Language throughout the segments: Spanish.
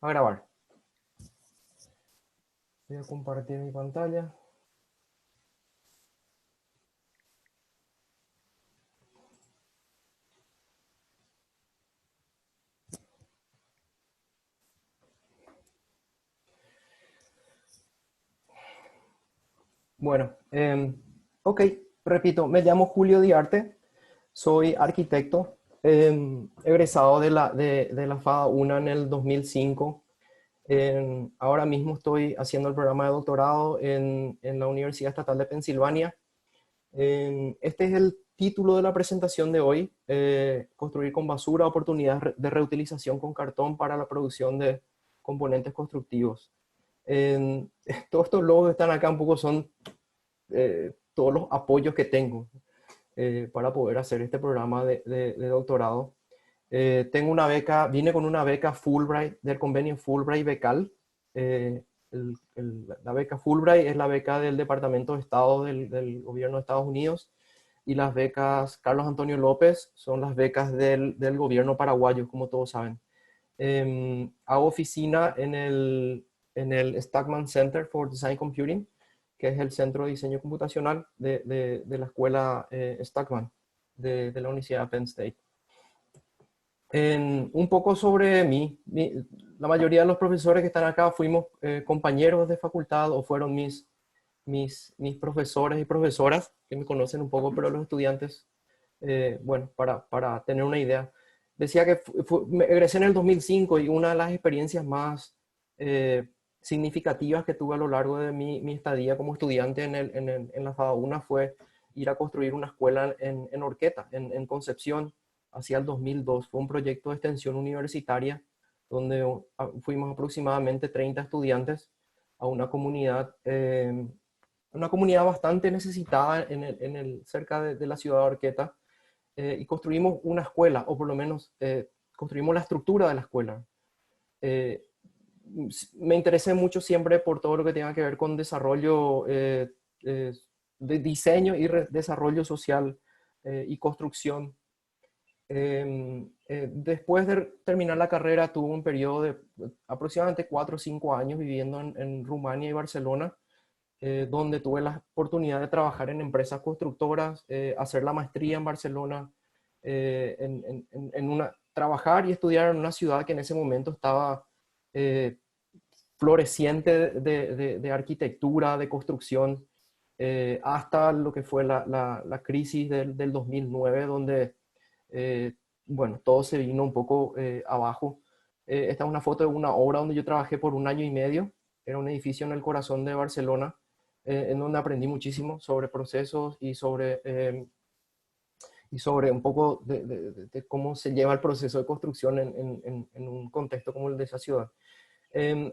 A grabar. Voy a compartir mi pantalla. Bueno, ok, repito, me llamo Julio Diarte, soy arquitecto, egresado de la FADA UNA en el 2005. Ahora mismo estoy haciendo el programa de doctorado en la Universidad Estatal de Pensilvania. Este es el título de la presentación de hoy: construir con basura, oportunidades de reutilización con cartón para la producción de componentes constructivos. En- Todos estos logos que están acá un poco son todos los apoyos que tengo para poder hacer este programa de doctorado. Tengo una beca, vine con una beca Fulbright, del convenio Fulbright Becal. Eh, la beca Fulbright es la beca del Departamento de Estado del Gobierno de Estados Unidos, y las becas Carlos Antonio López son las becas del gobierno paraguayo, como todos saben. Hago oficina en el Stackman Center for Design Computing, que es el centro de diseño computacional de la escuela Stackman de la Universidad de Penn State. Un poco sobre mí. La mayoría de los profesores que están acá fuimos compañeros de facultad o fueron mis profesores y profesoras que me conocen un poco, pero los estudiantes, bueno, para tener una idea. Decía que me egresé en el 2005, y una de las experiencias más significativas que tuve a lo largo de mi estadía como estudiante en la FADA UNA fue ir a construir una escuela en Horqueta, en Concepción, hacia el 2002. Fue un proyecto de extensión universitaria donde fuimos aproximadamente 30 estudiantes a una comunidad bastante necesitada cerca de la ciudad de Horqueta, y construimos una escuela, o por lo menos construimos la estructura de la escuela. Eh, Me interesé mucho siempre por todo lo que tenga que ver con desarrollo eh, de diseño y desarrollo social y construcción. Después de terminar la carrera tuve un periodo de aproximadamente 4 o 5 años viviendo en Rumania y Barcelona, donde tuve la oportunidad de trabajar en empresas constructoras, hacer la maestría en Barcelona, trabajar y estudiar en una ciudad que en ese momento estaba eh, floreciente de arquitectura, de construcción, hasta lo que fue la crisis del 2009, donde, eh, bueno, todo se vino un poco abajo. Esta es una foto de una obra donde yo trabajé por un año y medio. Era un edificio en el corazón de Barcelona, en donde aprendí muchísimo sobre procesos y sobre un poco de cómo se lleva el proceso de construcción en un contexto como el de esa ciudad.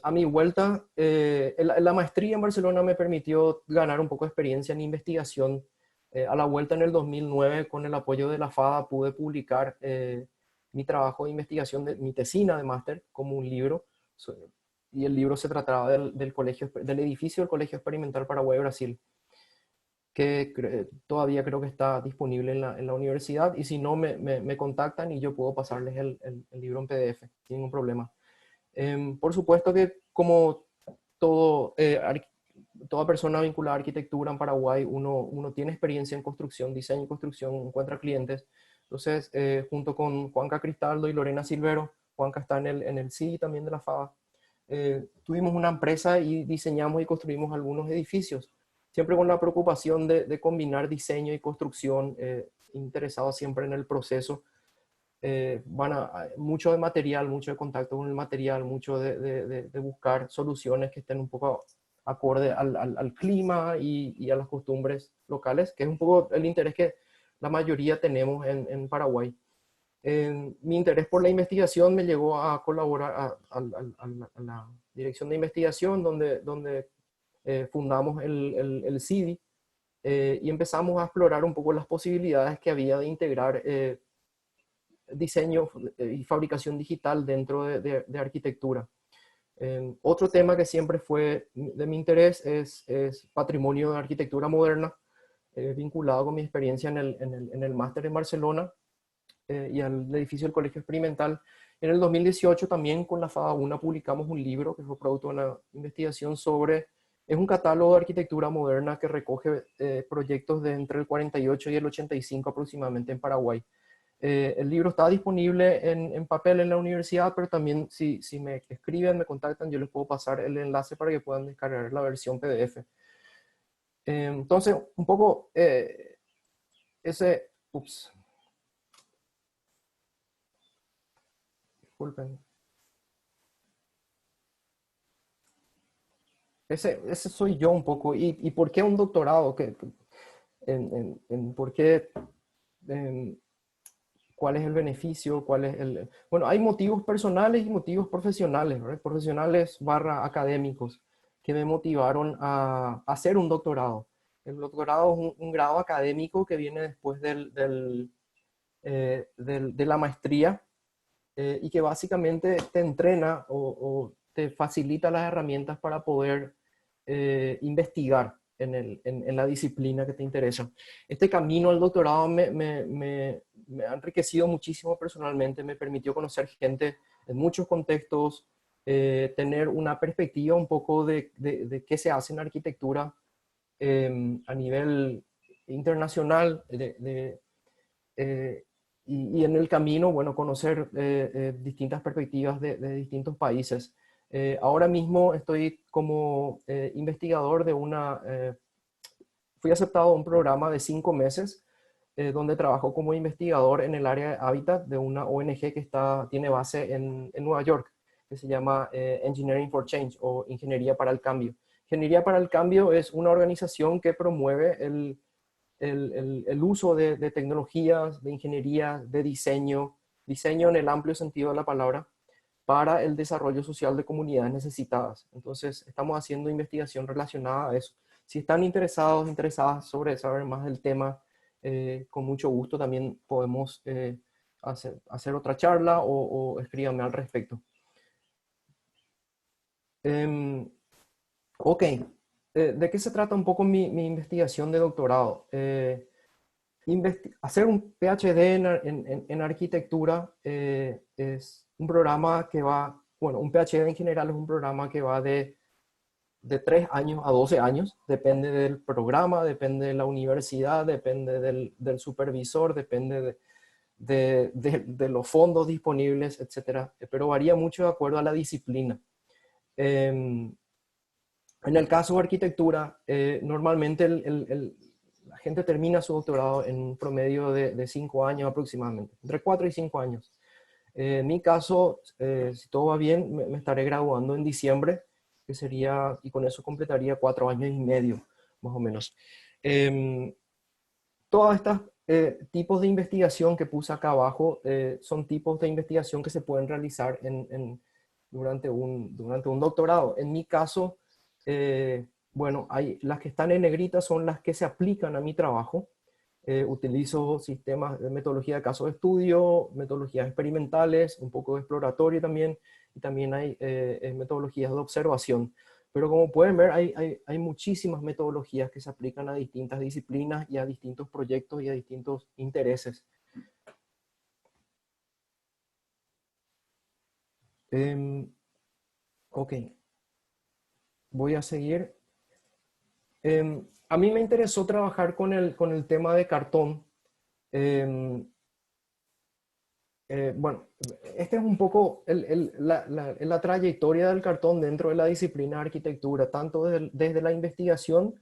A mi vuelta, la maestría en Barcelona me permitió ganar un poco de experiencia en investigación. A la vuelta en el 2009, con el apoyo de la FADA, pude publicar mi trabajo de investigación, mi tesina de máster, como un libro. So- y el libro se trataba del edificio del Colegio Experimental Paraguay Brasil, que todavía creo que está disponible en la universidad, y si no, me contactan y yo puedo pasarles el libro en PDF sin ningún problema. Por supuesto que, como todo, toda persona vinculada a arquitectura en Paraguay, uno tiene experiencia en construcción, diseño y construcción, encuentra clientes. Entonces, junto con Juanca Cristaldo y Lorena Silvero, Juanca está en el CI también de la FABA, tuvimos una empresa y diseñamos y construimos algunos edificios, siempre con la preocupación de combinar diseño y construcción, interesado siempre en el proceso. Mucho de material, mucho de contacto con el material, mucho de buscar soluciones que estén un poco acorde al clima y a las costumbres locales, que es un poco el interés que la mayoría tenemos en Paraguay. Mi interés por la investigación me llevó a colaborar a la dirección de investigación, donde fundamos el CIDI, y empezamos a explorar un poco las posibilidades que había de integrar diseño y fabricación digital dentro de arquitectura. Otro tema que siempre fue de mi interés es patrimonio de arquitectura moderna, vinculado con mi experiencia en el máster en Barcelona, y al edificio del Colegio Experimental. En el 2018 también con la FADA 1 publicamos un libro que fue producto de una investigación sobre, es un catálogo de arquitectura moderna que recoge proyectos de entre el 48 y el 85 aproximadamente en Paraguay. El libro está disponible en papel en la universidad, pero también si me escriben, me contactan, yo les puedo pasar el enlace para que puedan descargar la versión PDF. Entonces, un poco ese, ups, disculpen. Ese soy yo un poco. ¿Y por qué un doctorado? ¿Por qué? en- ¿Cuál es el beneficio? ¿Cuál es el...? Bueno, hay motivos personales y motivos profesionales, ¿verdad? Profesionales barra académicos que me motivaron a hacer un doctorado. El doctorado es un grado académico que viene después de la maestría y que básicamente te entrena o te facilita las herramientas para poder investigar en la disciplina que te interesa. Este camino al doctorado me ha enriquecido muchísimo personalmente, me permitió conocer gente en muchos contextos, tener una perspectiva un poco de qué se hace en arquitectura a nivel internacional, eh, y en el camino, bueno, conocer distintas perspectivas de distintos países. Ahora mismo estoy como investigador fui aceptado a un programa de 5 meses donde trabajo como investigador en el área de hábitat de una ONG que tiene base en Nueva York, que se llama Engineering for Change o Ingeniería para el Cambio. Ingeniería para el Cambio es una organización que promueve el uso de tecnologías, de ingeniería, de diseño en el amplio sentido de la palabra, para el desarrollo social de comunidades necesitadas. Entonces, estamos haciendo investigación relacionada a eso. Si están interesados, interesadas sobre saber más del tema, con mucho gusto también podemos hacer otra charla o escríbanme al respecto. Em, ok, ¿de qué se trata un poco mi investigación de doctorado? Hacer un PhD en arquitectura es un programa que va, bueno, un PhD en general es un programa que va de 3 años a 12 años, depende del programa, depende de la universidad, depende del supervisor, depende de los fondos disponibles, etcétera, pero varía mucho de acuerdo a la disciplina. En el caso de arquitectura, normalmente la gente termina su doctorado en un promedio de 5 años aproximadamente, entre 4 y 5 años. En mi caso, si todo va bien, me estaré graduando en diciembre, que sería, y con eso completaría 4 años y medio, más o menos. Eh, Todas estas tipos de investigación que puse acá abajo son tipos de investigación que se pueden realizar durante un doctorado. En mi caso, bueno, las que están en negrita son las que se aplican a mi trabajo. Utilizo sistemas de metodología de caso de estudio, metodologías experimentales, un poco de exploratorio también, y también hay metodologías de observación. Pero como pueden ver, hay muchísimas metodologías que se aplican a distintas disciplinas y a distintos proyectos y a distintos intereses. Em, ok, voy a seguir. A mí me interesó trabajar con el tema de cartón. Em, bueno, este es un poco la trayectoria del cartón dentro de la disciplina de arquitectura, tanto desde la investigación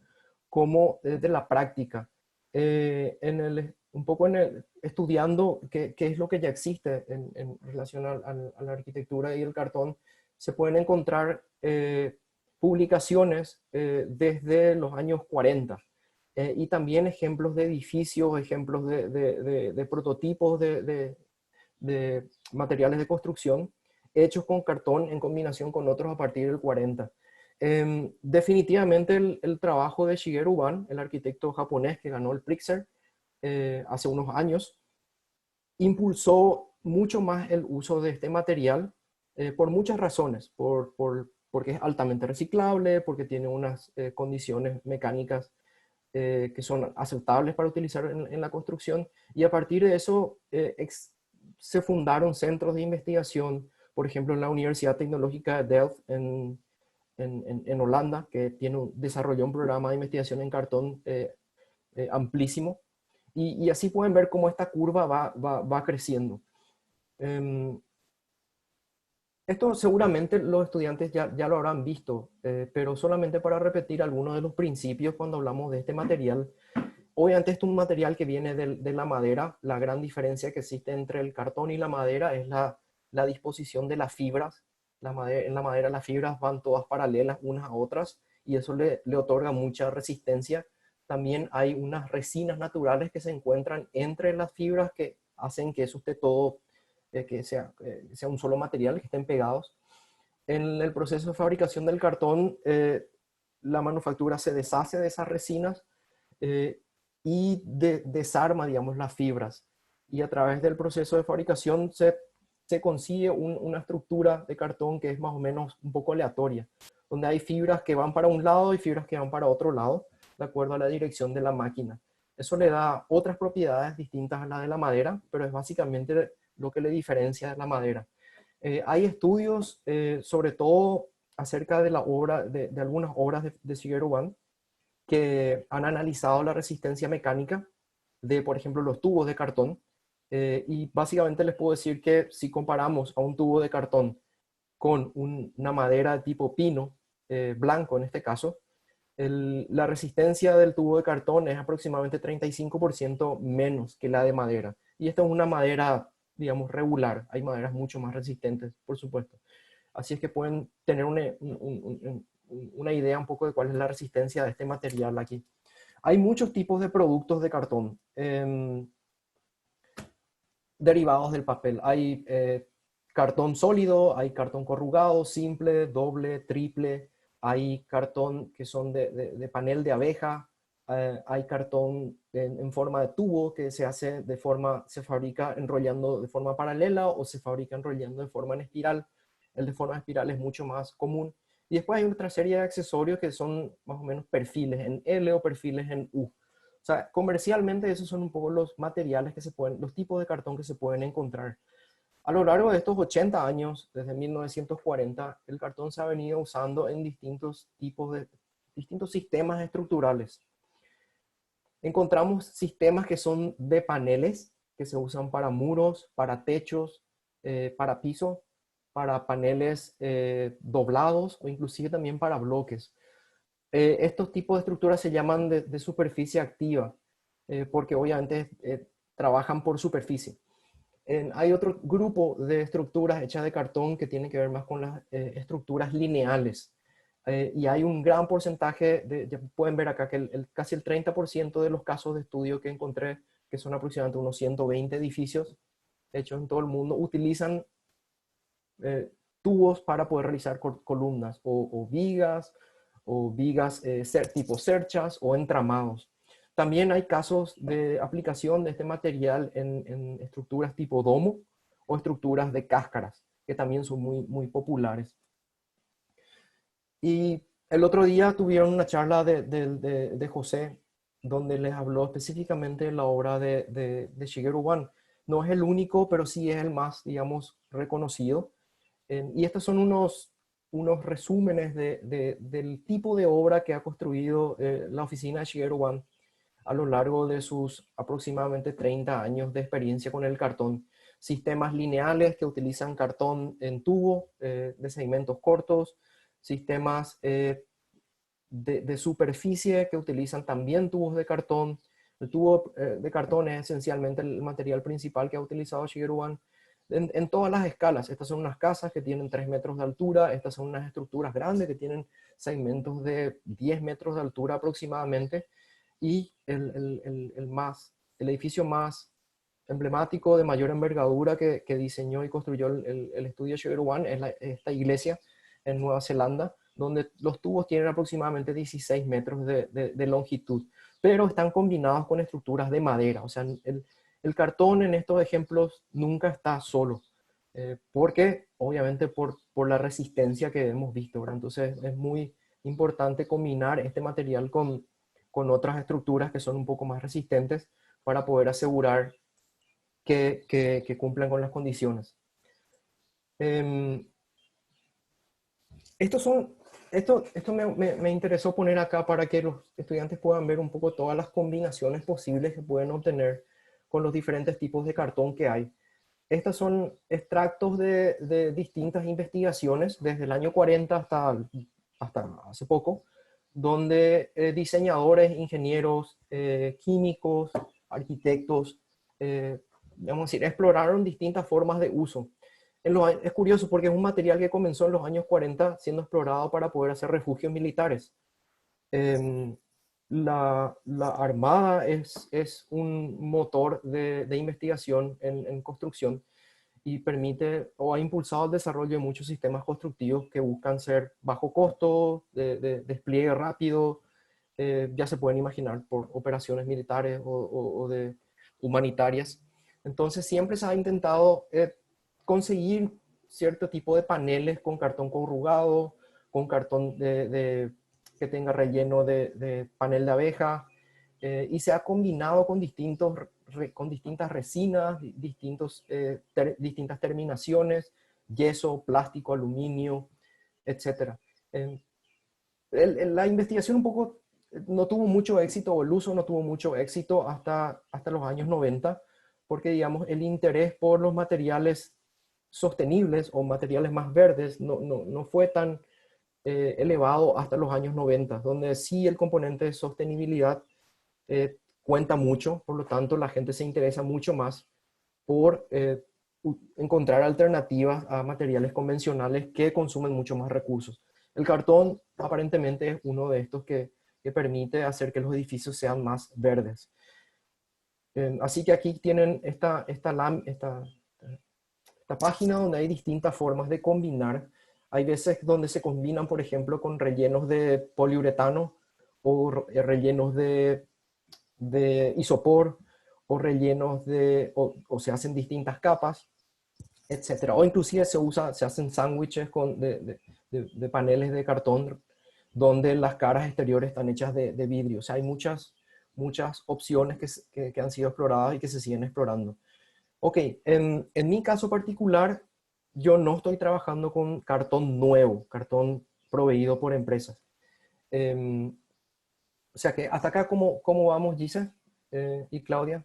como desde la práctica. Un poco estudiando qué es lo que ya existe en relación a la arquitectura y el cartón, se pueden encontrar publicaciones desde los años 40 y también ejemplos de edificios, ejemplos de prototipos de materiales de construcción hechos con cartón en combinación con otros a partir del 40. Definitivamente el trabajo de Shigeru Ban, el arquitecto japonés que ganó el Pritzker hace unos años, impulsó mucho más el uso de este material por muchas razones, porque es altamente reciclable, porque tiene unas condiciones mecánicas que son aceptables para utilizar en la construcción, y a partir de eso se fundaron centros de investigación, por ejemplo, en la Universidad Tecnológica de Delft en Holanda, que desarrolló un programa de investigación en cartón amplísimo. Y así pueden ver cómo esta curva va creciendo. Esto seguramente los estudiantes ya lo habrán visto, pero solamente para repetir algunos de los principios cuando hablamos de este material. Obviamente esto es un material que viene de la madera. La gran diferencia que existe entre el cartón y la madera es la disposición de las fibras. En la madera las fibras van todas paralelas unas a otras y eso le otorga mucha resistencia. También hay unas resinas naturales que se encuentran entre las fibras que hacen que eso esté todo, que sea un solo material, que estén pegados. En el proceso de fabricación del cartón, la manufactura se deshace de esas resinas eh, y desarma, digamos, las fibras. Y a través del proceso de fabricación se consigue una estructura de cartón que es más o menos un poco aleatoria, donde hay fibras que van para un lado y fibras que van para otro lado, de acuerdo a la dirección de la máquina. Eso le da otras propiedades distintas a las de la madera, pero es básicamente lo que le diferencia de la madera. Hay estudios, sobre todo acerca de la obra, de algunas obras de Shigeru Ban, que han analizado la resistencia mecánica de, por ejemplo, los tubos de cartón. Y básicamente les puedo decir que si comparamos a un tubo de cartón con una madera de tipo pino, blanco en este caso, la resistencia del tubo de cartón es aproximadamente 35% menos que la de madera. Y esta es una madera, digamos, regular. Hay maderas mucho más resistentes, por supuesto. Así es que pueden tener una idea un poco de cuál es la resistencia de este material aquí. Hay muchos tipos de productos de cartón derivados del papel. Hay cartón sólido, hay cartón corrugado, simple, doble, triple. Hay cartón que son de panel de abeja. Hay cartón en forma de tubo que se fabrica enrollando de forma paralela o se fabrica enrollando de forma en espiral. El de forma espiral es mucho más común. Y después hay otra serie de accesorios que son más o menos perfiles en L o perfiles en U. O sea, comercialmente esos son un poco los materiales los tipos de cartón que se pueden encontrar. A lo largo de estos 80 años, desde 1940, el cartón se ha venido usando en distintos sistemas estructurales. Encontramos sistemas que son de paneles, que se usan para muros, para techos, para piso, para paneles doblados o inclusive también para bloques. Estos tipos de estructuras se llaman de superficie activa, porque obviamente trabajan por superficie. Hay otro grupo de estructuras hechas de cartón que tienen que ver más con las estructuras lineales. Y hay un gran porcentaje, ya pueden ver acá que casi el 30% de los casos de estudio que encontré, que son aproximadamente unos 120 edificios hechos en todo el mundo, utilizan tubos para poder realizar columnas o vigas tipo cerchas o entramados. También hay casos de aplicación de este material en estructuras tipo domo o estructuras de cáscaras, que también son muy populares. Y el otro día tuvieron una charla de José, donde les habló específicamente de la obra de Shigeru Ban. No es el único, pero sí es el más, digamos, reconocido. Y estos son unos resúmenes del tipo de obra que ha construido la oficina de Shigeru Ban a lo largo de sus aproximadamente 30 años de experiencia con el cartón. Sistemas lineales que utilizan cartón en tubo de segmentos cortos, sistemas de superficie que utilizan también tubos de cartón. El tubo de cartón es esencialmente el material principal que ha utilizado Shigeru Ban en todas las escalas. Estas son unas casas que tienen 3 metros de altura, estas son unas estructuras grandes que tienen segmentos de 10 metros de altura aproximadamente, y el edificio más emblemático de mayor envergadura que diseñó y construyó el estudio Shigeru Ban es esta iglesia en Nueva Zelanda, donde los tubos tienen aproximadamente 16 metros de longitud, pero están combinados con estructuras de madera. O sea, el cartón en estos ejemplos nunca está solo, porque obviamente por la resistencia que hemos visto, ¿verdad? Entonces es muy importante combinar este material con otras estructuras que son un poco más resistentes para poder asegurar que cumplan con las condiciones. Em, estos son, esto me interesó poner acá para que los estudiantes puedan ver un poco todas las combinaciones posibles que pueden obtener con los diferentes tipos de cartón que hay. Estos son extractos de distintas investigaciones desde el año 40 hasta hace poco, donde diseñadores, ingenieros, químicos, arquitectos, vamos a decir, exploraron distintas formas de uso. Es curioso porque es un material que comenzó en los años 40 siendo explorado para poder hacer refugios militares. Eh, la Armada es un motor de investigación en construcción y permite o ha impulsado el desarrollo de muchos sistemas constructivos que buscan ser bajo costo, de despliegue rápido, ya se pueden imaginar por operaciones militares o de humanitarias. Entonces siempre se ha intentado conseguir cierto tipo de paneles con cartón corrugado, con cartón que tenga relleno de panel de abeja, y se ha combinado con con distintas resinas, distintas terminaciones, yeso, plástico, aluminio, etc. Eh, la investigación un poco no tuvo mucho éxito, o el uso no tuvo mucho éxito hasta los años 90, porque digamos el interés por los materiales sostenibles o materiales más verdes no fue tan elevado hasta los años 90, donde sí el componente de sostenibilidad cuenta mucho, por lo tanto la gente se interesa mucho más por encontrar alternativas a materiales convencionales que consumen mucho más recursos. El cartón aparentemente es uno de estos que permite hacer que los edificios sean más verdes. Así que aquí tienen esta página donde hay distintas formas de combinar. Hay veces donde se combinan, por ejemplo, con rellenos de poliuretano o rellenos de isopor o rellenos o se hacen distintas capas, etcétera. O inclusive se hacen sándwiches de paneles de cartón donde las caras exteriores están hechas de vidrio. O sea, hay muchas opciones que han sido exploradas y que se siguen explorando. Ok, en mi caso particular, yo no estoy trabajando con cartón nuevo, cartón proveído por empresas. Em, o sea que hasta acá, ¿cómo vamos, Gisa y Claudia?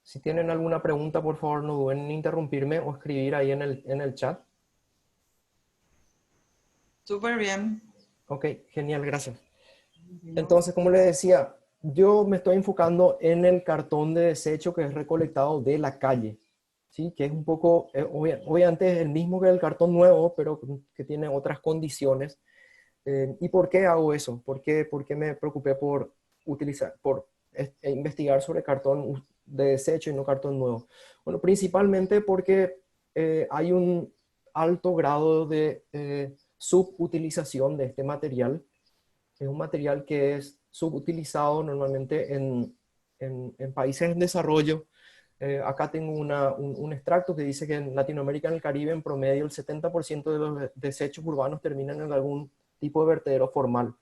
Si tienen alguna pregunta, por favor, no duden en interrumpirme o escribir ahí en el chat. Súper bien. Ok, genial, gracias. Entonces, como les decía, yo me estoy enfocando en el cartón de desecho que es recolectado de la calle, ¿sí? Que es un poco, obviamente es el mismo que el cartón nuevo, pero que tiene otras condiciones. ¿Y por qué hago eso? ¿Por qué me preocupé por investigar sobre cartón de desecho y no cartón nuevo? Bueno, principalmente porque hay un alto grado de subutilización de este material. Es un material que es subutilizado normalmente en países en desarrollo. Acá tengo un extracto que dice que en Latinoamérica, en el Caribe, en promedio, el 70% de los desechos urbanos terminan en algún tipo de vertedero formal.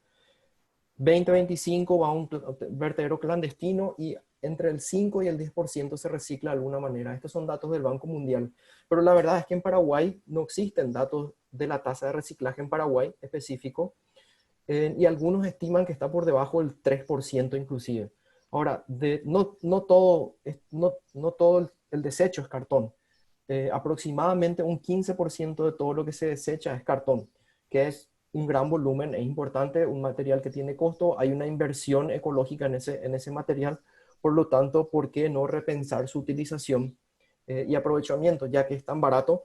20-25 va a un vertedero clandestino y entre el 5 y el 10% se recicla de alguna manera. Estos son datos del Banco Mundial. Pero la verdad es que en Paraguay no existen datos de la tasa de reciclaje en Paraguay específico, y algunos estiman que está por debajo del 3% inclusive. Ahora, no todo el desecho es cartón. Aproximadamente un 15% de todo lo que se desecha es cartón, que es un gran volumen, es importante, un material que tiene costo, hay una inversión ecológica en ese material, por lo tanto, ¿por qué no repensar su utilización y aprovechamiento? Ya que es tan barato,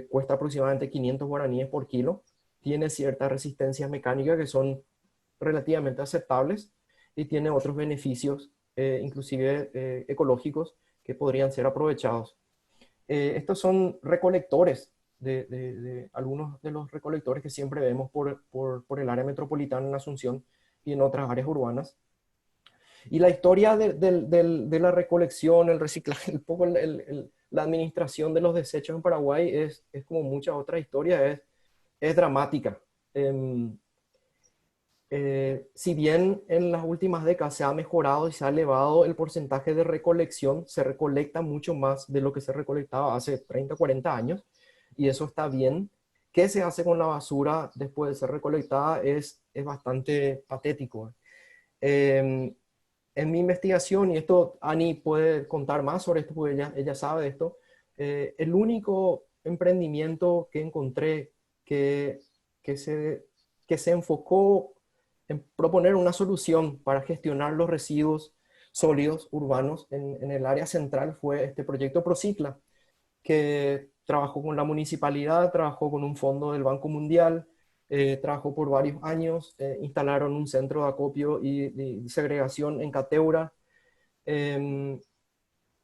cuesta aproximadamente 500 guaraníes por kilo, tiene ciertas resistencias mecánicas que son relativamente aceptables y tiene otros beneficios, inclusive ecológicos, que podrían ser aprovechados. Estos son recolectores de algunos de los recolectores que siempre vemos por el área metropolitana en Asunción y en otras áreas urbanas. Y la historia de la recolección, el reciclaje, un poco la administración de los desechos en Paraguay es como muchas otras historias, es dramática. Si bien en las últimas décadas se ha mejorado y se ha elevado el porcentaje de recolección, se recolecta mucho más de lo que se recolectaba hace 30, 40 años, y eso está bien. ¿Qué se hace con la basura después de ser recolectada? Es bastante patético. Eh, en mi investigación, y esto Ani puede contar más sobre esto porque ella sabe de esto, el único emprendimiento que encontré que, que se, que se enfocó en proponer una solución para gestionar los residuos sólidos urbanos en el área central fue este proyecto Procicla, que trabajó con la municipalidad, trabajó con un fondo del Banco Mundial, trabajó por varios años, instalaron un centro de acopio y segregación en Cateura. Eh,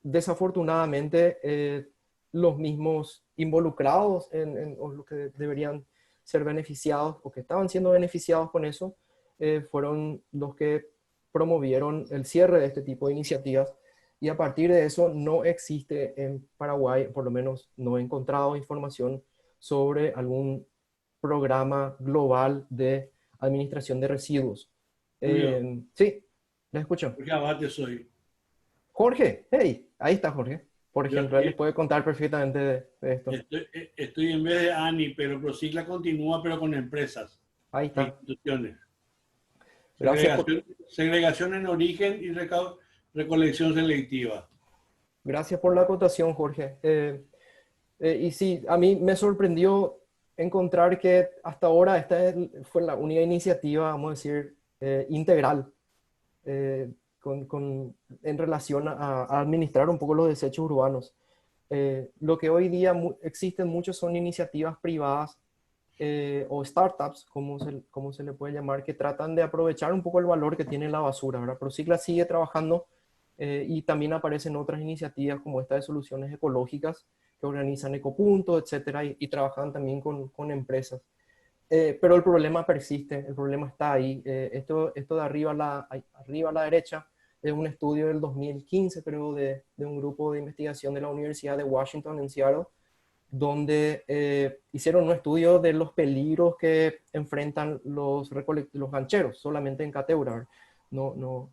Desafortunadamente, los mismos involucrados o los que deberían ser beneficiados o que estaban siendo beneficiados con eso, fueron los que promovieron el cierre de este tipo de iniciativas. Y a partir de eso no existe en Paraguay, por lo menos no he encontrado información sobre algún programa global de administración de residuos. Julio, Sí, les escucho. Jorge Abate soy. Jorge, hey, ahí está Jorge. Por Yo ejemplo, él les puede contar perfectamente de esto. estoy en vez de ANI, pero Procicla continúa, pero con empresas Ahí e está. instituciones. Gracias por, Segregación en origen y recolección selectiva. gracias por la acotación, Jorge. Y sí, a mí me sorprendió encontrar que hasta ahora fue la única iniciativa, vamos a decir, integral en relación a administrar un poco los desechos urbanos. Lo que hoy día existen muchos son iniciativas privadas o startups, como se le puede llamar, que tratan de aprovechar un poco el valor que tiene la basura, ¿verdad? Procicla sigue trabajando y también aparecen otras iniciativas como esta de soluciones ecológicas que organizan ecopuntos, etcétera, y trabajan también con empresas. Pero el problema persiste, el problema está ahí. Esto de arriba a la derecha es un estudio del 2015, creo, de un grupo de investigación de la Universidad de Washington en Seattle, donde hicieron un estudio de los peligros que enfrentan los gancheros, solamente en Cateura, no,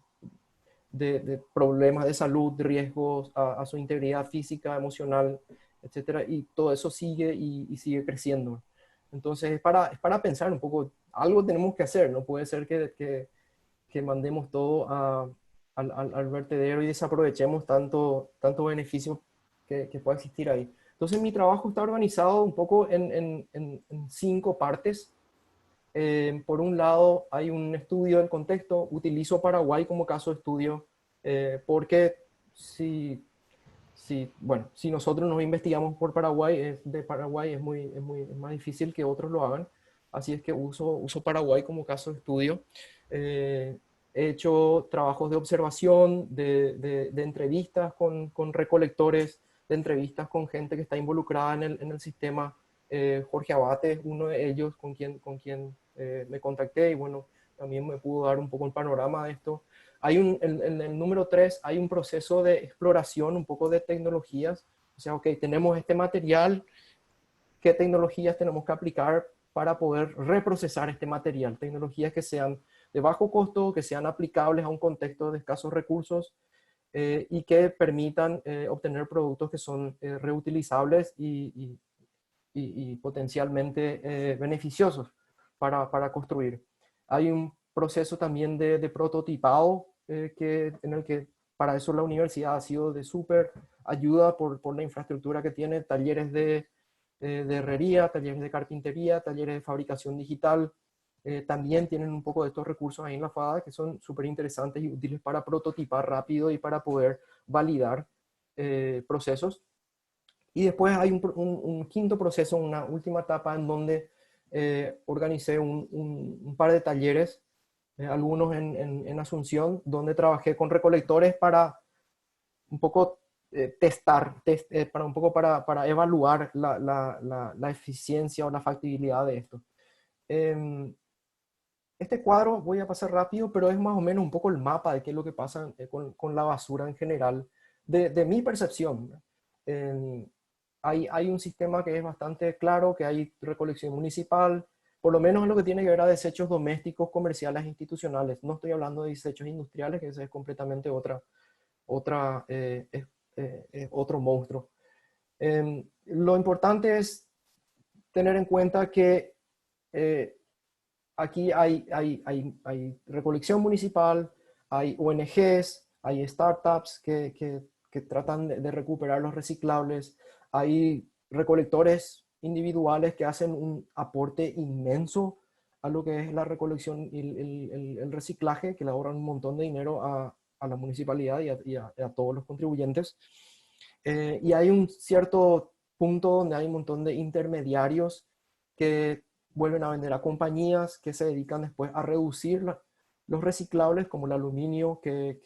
de problemas de salud, de riesgos a su integridad física, emocional, etcétera, y todo eso sigue y sigue creciendo. Entonces es para pensar un poco, algo tenemos que hacer, no puede ser que mandemos todo al vertedero y desaprovechemos tanto beneficio que pueda existir ahí. Entonces mi trabajo está organizado un poco en 5 partes. Por un lado, hay un estudio del contexto. Utilizo Paraguay como caso de estudio porque bueno, si nosotros nos investigamos por Paraguay, de Paraguay es más difícil que otros lo hagan. Así es que uso Paraguay como caso de estudio. Eh, He hecho trabajos de observación, de entrevistas con recolectores, de entrevistas con gente que está involucrada en el sistema. Jorge Abate es uno de ellos con quien me contacté y bueno, también me pudo dar un poco el panorama de esto. En el número 3 hay un proceso de exploración, un poco de tecnologías. O sea, ok, tenemos este material, ¿qué tecnologías tenemos que aplicar para poder reprocesar este material? Tecnologías que sean de bajo costo, que sean aplicables a un contexto de escasos recursos y que permitan obtener productos que son reutilizables y potencialmente beneficiosos para construir. Hay un proceso también de prototipado en el que para eso la universidad ha sido de súper ayuda por la infraestructura que tiene, talleres de herrería, talleres de carpintería, talleres de fabricación digital. También tienen un poco de estos recursos ahí en la FADA que son súper interesantes y útiles para prototipar rápido y para poder validar procesos. Y después hay un quinto proceso, una última etapa en donde organicé un par de talleres, algunos en Asunción, donde trabajé con recolectores para un poco para un poco para evaluar la eficiencia o la factibilidad de esto. Em, este cuadro voy a pasar rápido, pero es más o menos un poco el mapa de qué es lo que pasa con la basura en general, de mi percepción. Hay un sistema que es bastante claro, que hay recolección municipal, por lo menos en lo que tiene que ver a desechos domésticos, comerciales e institucionales. No estoy hablando de desechos industriales, que ese es completamente otro monstruo. Lo importante es tener en cuenta que aquí hay recolección municipal, hay ONGs, hay startups que tratan de recuperar los reciclables, hay recolectores individuales que hacen un aporte inmenso a lo que es la recolección y el reciclaje, que le ahorran un montón de dinero a la municipalidad y a todos los contribuyentes. Y hay un cierto punto donde hay un montón de intermediarios que vuelven a vender a compañías que se dedican después a reducir los reciclables, como el aluminio que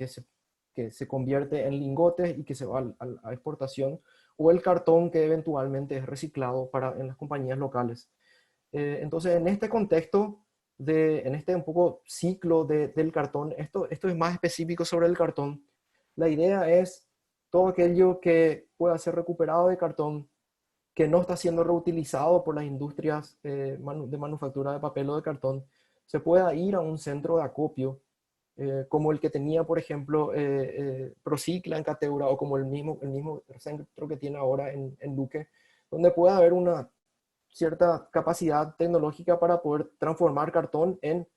se convierte en lingotes y que se va a exportación, o el cartón que eventualmente es reciclado en las compañías locales. Entonces, en este contexto, en este un poco ciclo del cartón, esto es más específico sobre el cartón. La idea es todo aquello que pueda ser recuperado de cartón, que no está siendo reutilizado por las industrias de manufactura de papel o de cartón, se pueda ir a un centro de acopio, como el que tenía, por ejemplo, Procicla en Cateura, o como el mismo centro que tiene ahora en Luque, donde pueda haber una cierta capacidad tecnológica para poder transformar cartón en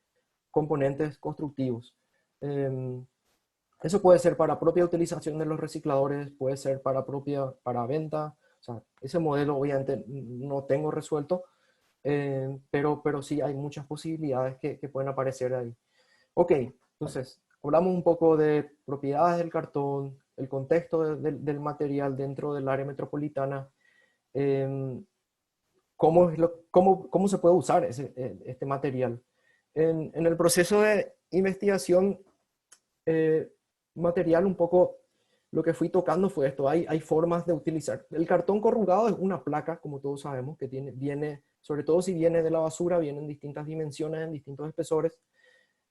componentes constructivos. Eso puede ser para propia utilización de los recicladores, puede ser para venta. O sea, ese modelo obviamente no tengo resuelto, pero sí hay muchas posibilidades que pueden aparecer ahí. Ok, entonces, hablamos un poco de propiedades del cartón, el contexto del material dentro del área metropolitana, cómo se puede usar este material. En el proceso de investigación, material un poco, lo que fui tocando fue esto. Hay formas de utilizar. El cartón corrugado es una placa, como todos sabemos, que viene, sobre todo si viene de la basura, viene en distintas dimensiones, en distintos espesores.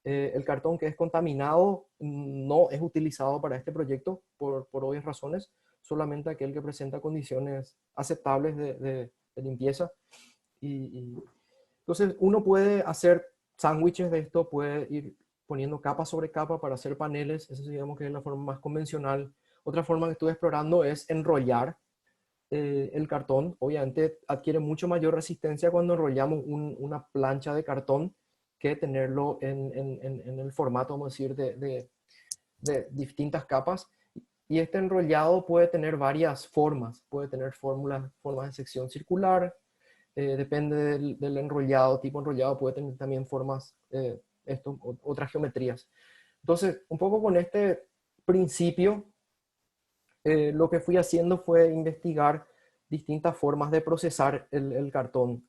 El cartón que es contaminado no es utilizado para este proyecto por obvias razones, solamente aquel que presenta condiciones aceptables de limpieza. Entonces uno puede hacer sándwiches de esto, puede ir poniendo capa sobre capa para hacer paneles. Esa digamos que es la forma más convencional. Otra forma que estuve explorando es enrollar el cartón. Obviamente adquiere mucho mayor resistencia cuando enrollamos una plancha de cartón que tenerlo en el formato, vamos a decir, de distintas capas. Y este enrollado puede tener varias formas. Puede tener formas de sección circular. Depende del enrollado, tipo enrollado puede tener también formas, otras geometrías. Entonces, un poco con este principio, lo que fui haciendo fue investigar distintas formas de procesar el cartón,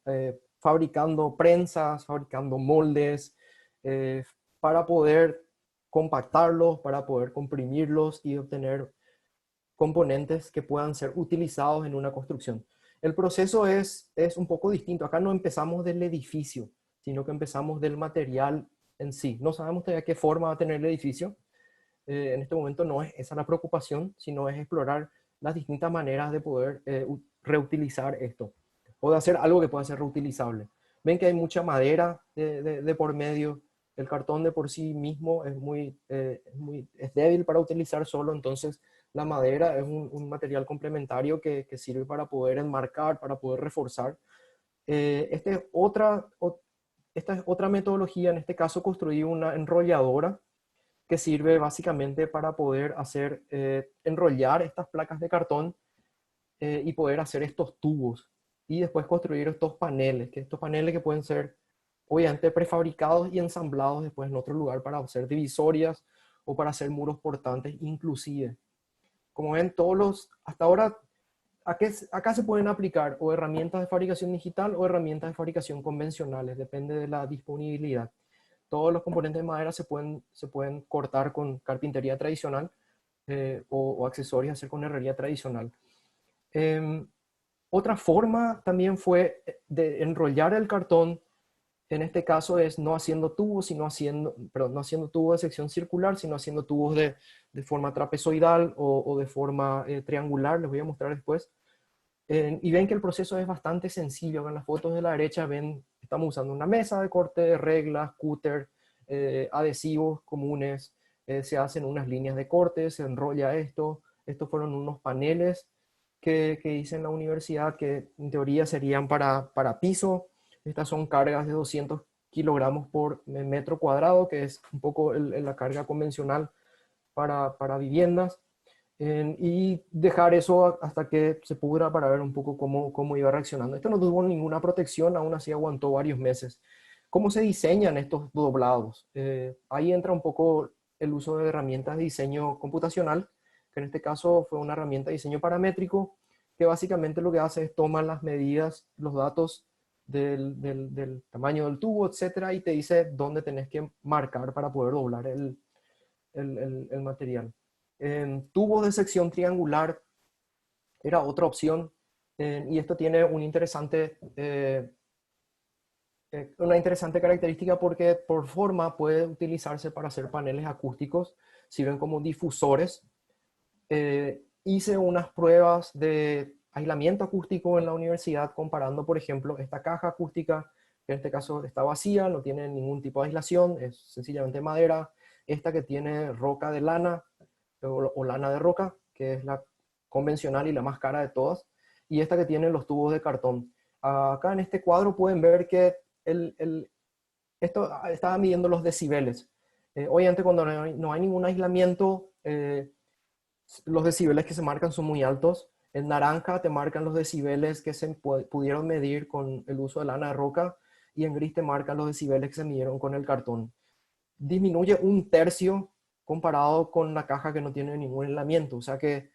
fabricando prensas, fabricando moldes, eh, para poder compactarlos, para poder comprimirlos y obtener componentes que puedan ser utilizados en una construcción. El proceso es un poco distinto. Acá no empezamos del edificio, sino que empezamos del material en sí. No sabemos todavía qué forma va a tener el edificio. En este momento no es esa la preocupación, sino es explorar las distintas maneras de poder reutilizar esto, o de hacer algo que pueda ser reutilizable. Ven que hay mucha madera de por medio. El cartón de por sí mismo es débil para utilizar solo, entonces la madera es un material complementario que sirve para poder enmarcar, para poder reforzar. Esta es otra metodología. En este caso construí una enrolladora que sirve básicamente para poder enrollar estas placas de cartón, y poder hacer estos tubos y después construir estos paneles, que pueden ser obviamente prefabricados y ensamblados después en otro lugar para hacer divisorias o para hacer muros portantes inclusive. Como ven, hasta ahora, acá se pueden aplicar o herramientas de fabricación digital o herramientas de fabricación convencionales, depende de la disponibilidad. Todos los componentes de madera se pueden cortar con carpintería tradicional, o accesorios hacer con herrería tradicional. Otra forma también fue de enrollar el cartón. En este caso es no haciendo tubos, no haciendo tubos de sección circular, sino haciendo tubos de forma trapezoidal o de forma triangular. Les voy a mostrar después. Y ven que el proceso es bastante sencillo. En las fotos de la derecha ven, estamos usando una mesa de corte, reglas, cúter, adhesivos comunes, se hacen unas líneas de corte, se enrolla esto. Estos fueron unos paneles que hice en la universidad que en teoría serían para piso. Estas son cargas de 200 kilogramos por metro cuadrado, que es un poco la carga convencional para viviendas. Y dejar eso hasta que se pudra para ver un poco cómo iba reaccionando. Esto no tuvo ninguna protección, aún así aguantó varios meses. ¿Cómo se diseñan estos doblados? Ahí entra un poco el uso de herramientas de diseño computacional, que en este caso fue una herramienta de diseño paramétrico, que básicamente lo que hace es tomar las medidas, los datos del tamaño del tubo, etcétera, y te dice dónde tenés que marcar para poder doblar el material. Tubos de sección triangular era otra opción, y esto tiene una interesante característica porque por forma puede utilizarse para hacer paneles acústicos, sirven como difusores. Hice unas pruebas de aislamiento acústico en la universidad comparando, por ejemplo, esta caja acústica, que en este caso está vacía, no tiene ningún tipo de aislación, es sencillamente madera. Esta que tiene roca de lana o lana de roca, que es la convencional y la más cara de todas, y esta que tiene los tubos de cartón. Acá en este cuadro pueden ver que esto estaba midiendo los decibeles. Obviamente cuando no hay ningún aislamiento, los decibeles que se marcan son muy altos. En naranja te marcan los decibeles que se pudieron medir con el uso de lana de roca, y en gris te marcan los decibeles que se midieron con el cartón. Disminuye un tercio comparado con la caja que no tiene ningún aislamiento. O sea que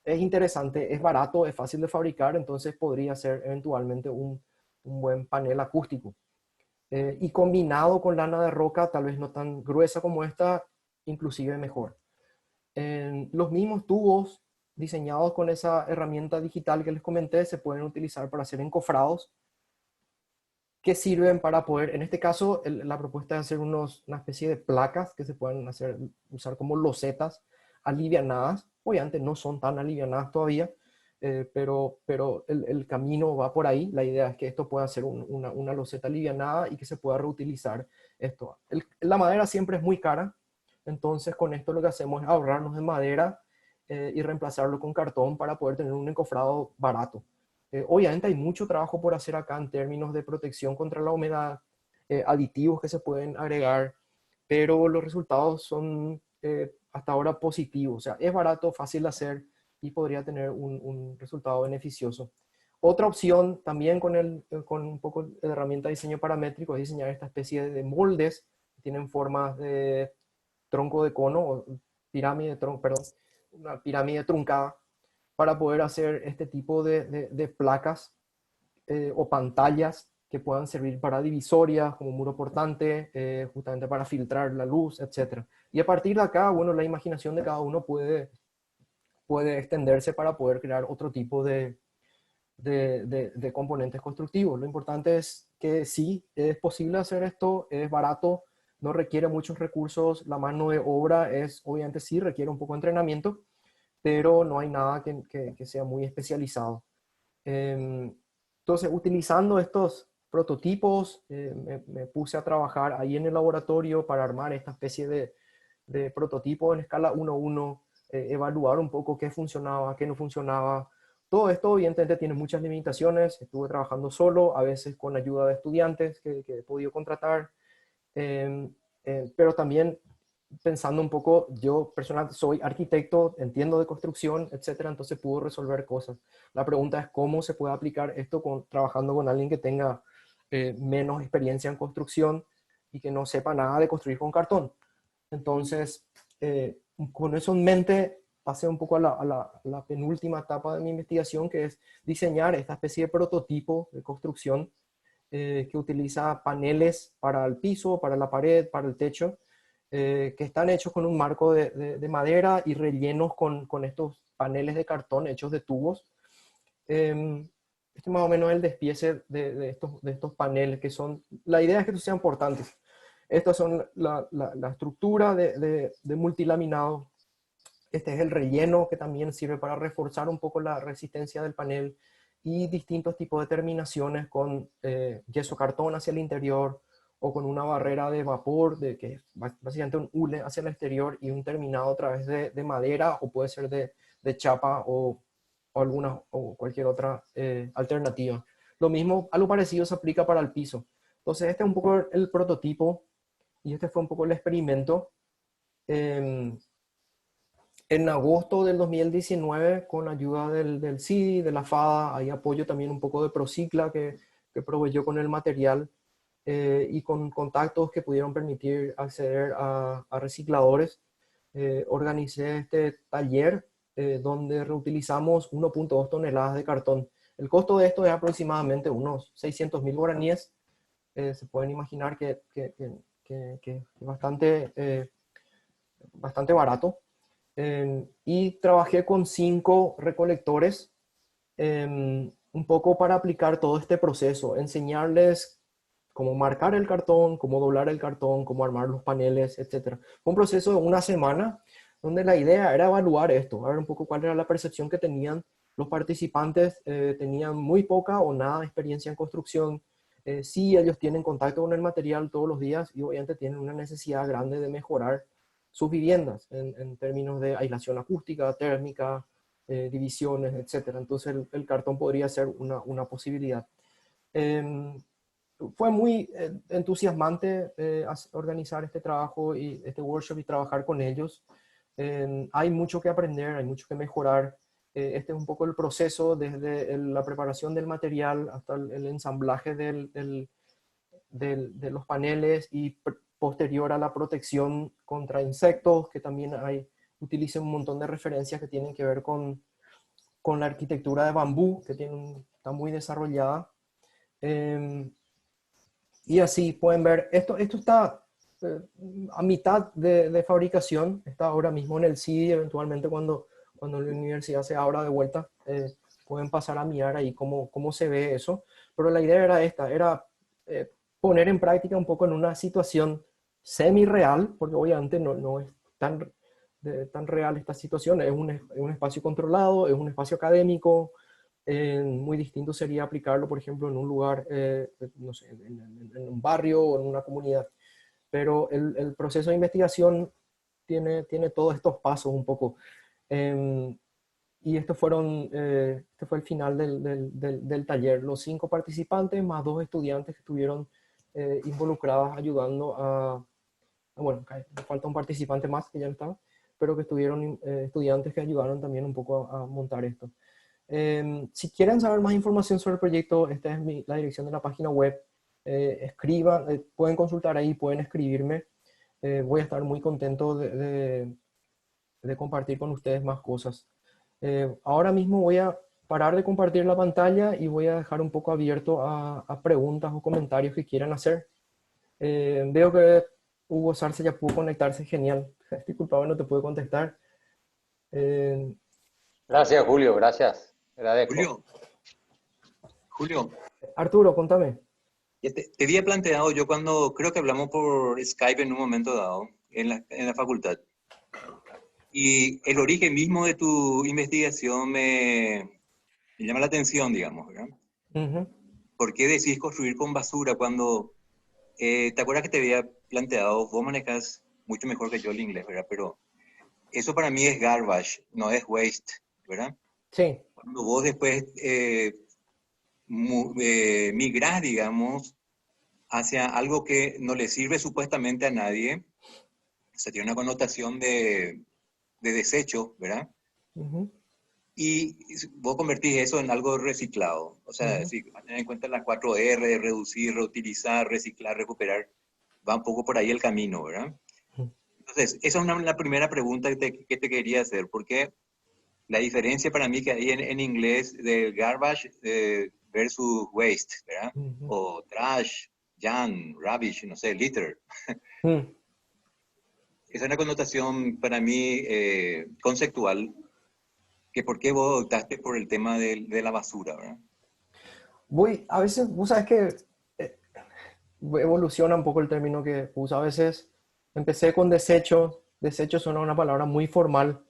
es interesante, es barato, es fácil de fabricar, entonces podría ser eventualmente un buen panel acústico. Y combinado con lana de roca, tal vez no tan gruesa como esta, inclusive mejor. Los mismos tubos diseñados con esa herramienta digital que les comenté se pueden utilizar para hacer encofrados que sirven para poder, en este caso, la propuesta es hacer una especie de placas que se pueden usar como losetas alivianadas. Obviamente no son tan alivianadas todavía, pero el camino va por ahí. La idea es que esto pueda ser una loseta alivianada y que se pueda reutilizar esto. La madera siempre es muy cara, entonces con esto lo que hacemos es ahorrarnos de madera y reemplazarlo con cartón para poder tener un encofrado barato. Obviamente hay mucho trabajo por hacer acá en términos de protección contra la humedad, aditivos que se pueden agregar, pero los resultados son hasta ahora positivos. O sea, es barato, fácil de hacer y podría tener un resultado beneficioso. Otra opción también con un poco de herramienta de diseño paramétrico es diseñar esta especie de moldes que tienen formas de tronco de cono, o pirámide, perdón, una pirámide truncada, para poder hacer este tipo de placas o pantallas que puedan servir para divisorias, como muro portante, justamente para filtrar la luz, etc. Y a partir de acá, bueno, la imaginación de cada uno puede extenderse para poder crear otro tipo de componentes constructivos. Lo importante es que sí, es posible hacer esto, es barato, no requiere muchos recursos, la mano de obra obviamente sí requiere un poco de entrenamiento, pero no hay nada que sea muy especializado. Entonces, utilizando estos prototipos, me puse a trabajar ahí en el laboratorio para armar esta especie de prototipo en escala 1:1, evaluar un poco qué funcionaba, qué no funcionaba. Todo esto evidentemente tiene muchas limitaciones. Estuve trabajando solo, a veces con ayuda de estudiantes que he podido contratar, pero también pensando un poco, yo personalmente soy arquitecto, entiendo de construcción, etcétera, entonces puedo resolver cosas. La pregunta es cómo se puede aplicar esto trabajando con alguien que tenga menos experiencia en construcción y que no sepa nada de construir con cartón. Entonces, con eso en mente, pasé un poco a la penúltima etapa de mi investigación, que es diseñar esta especie de prototipo de construcción que utiliza paneles para el piso, para la pared, para el techo, que están hechos con un marco de madera y rellenos con estos paneles de cartón hechos de tubos. Este más o menos es el despiece de estos paneles, la idea es que estos sean portantes. Estas son la estructura de multilaminado Este es el relleno que también sirve para reforzar un poco la resistencia del panel y distintos tipos de terminaciones con yeso cartón hacia el interior o con una barrera de vapor, que es básicamente un hule hacia el exterior y un terminado a través de madera o puede ser de chapa o cualquier otra alternativa. Lo mismo, algo parecido se aplica para el piso. Entonces este es un poco el prototipo y este fue un poco el experimento. Eh, en agosto del 2019, con ayuda del CIDI, de la FADA, hay apoyo también un poco de Procicla que proveyó con el material y con contactos que pudieron permitir acceder a recicladores. Organicé este taller donde reutilizamos 1.2 toneladas de cartón. El costo de esto es aproximadamente unos 600.000 guaraníes. Se pueden imaginar que es bastante barato. Y trabajé con 5 recolectores un poco para aplicar todo este proceso, enseñarles cómo marcar el cartón, cómo doblar el cartón, cómo armar los paneles, etc. Fue un proceso de una semana donde la idea era evaluar esto, a ver un poco cuál era la percepción que tenían los participantes. Tenían muy poca o nada de experiencia en construcción. Sí, ellos tienen contacto con el material todos los días y obviamente tienen una necesidad grande de mejorar sus viviendas en términos de aislación acústica, térmica, divisiones, etcétera. Entonces el cartón podría ser una posibilidad. Eh, Fue muy entusiasmante organizar este trabajo y este workshop y trabajar con ellos. Hay mucho que aprender, hay mucho que mejorar. Este es un poco el proceso desde la preparación del material hasta el ensamblaje de los paneles y posterior a la protección contra insectos, que también utilicé un montón de referencias que tienen que ver con la arquitectura de bambú, que está muy desarrollada. Eh, y así pueden ver, esto está eh, a mitad de fabricación, está ahora mismo en el CIDI, eventualmente cuando la universidad se abra de vuelta, pueden pasar a mirar ahí cómo se ve eso. Pero la idea era esta, era poner en práctica un poco en una situación semi-real, porque obviamente no es tan real esta situación, es un espacio controlado, es un espacio académico. Muy distinto sería aplicarlo, por ejemplo, en un lugar, no sé, en un barrio o en una comunidad. Pero el proceso de investigación tiene todos estos pasos un poco. Eh, y este fue el final del taller. Los 5 participantes más 2 estudiantes que estuvieron involucrados ayudando bueno, falta un participante más que ya no estaba, pero que estuvieron estudiantes que ayudaron también un poco a montar esto. Si quieren saber más información sobre el proyecto, esta es la dirección de la página web. Escriban, pueden consultar ahí, pueden escribirme. Voy a estar muy contento de compartir con ustedes más cosas. Ahora mismo voy a parar de compartir la pantalla y voy a dejar un poco abierto a preguntas o comentarios que quieran hacer. Veo que Hugo Sarce ya pudo conectarse, genial. Disculpa, no te puedo contestar. Eh, Gracias, Julio, gracias. Agradezco. Julio, Arturo, contame. ya te había planteado yo cuando creo que hablamos por Skype en un momento dado en la facultad. Y el origen mismo de tu investigación me llama la atención, digamos, ¿verdad? Ujú. ¿Por qué decís construir con basura cuando, te acuerdas que te había planteado, vos manejas mucho mejor que yo el inglés, ¿verdad? Pero eso para mí es garbage, no es waste, ¿verdad? Sí. Cuando vos después migrás, digamos, hacia algo que no le sirve supuestamente a nadie, o sea, tiene una connotación de desecho, ¿verdad? Ujú, Y vos convertís eso en algo reciclado. O sea, ujú, si vas a tener en cuenta las 4R, reducir, reutilizar, reciclar, recuperar, va un poco por ahí el camino, ¿verdad? ujú. Entonces, esa es la primera pregunta que te quería hacer, porque la diferencia para mí que hay en inglés de garbage versus waste, ¿verdad? Ujú. O trash, junk, rubbish, no sé, litter. Mm. Es una connotación para mí conceptual, que por qué vos optaste por el tema de la basura, ¿verdad? A veces, vos sabes que eh, evoluciona un poco el término que uso. A veces empecé con desecho. Desecho suena una palabra muy formal.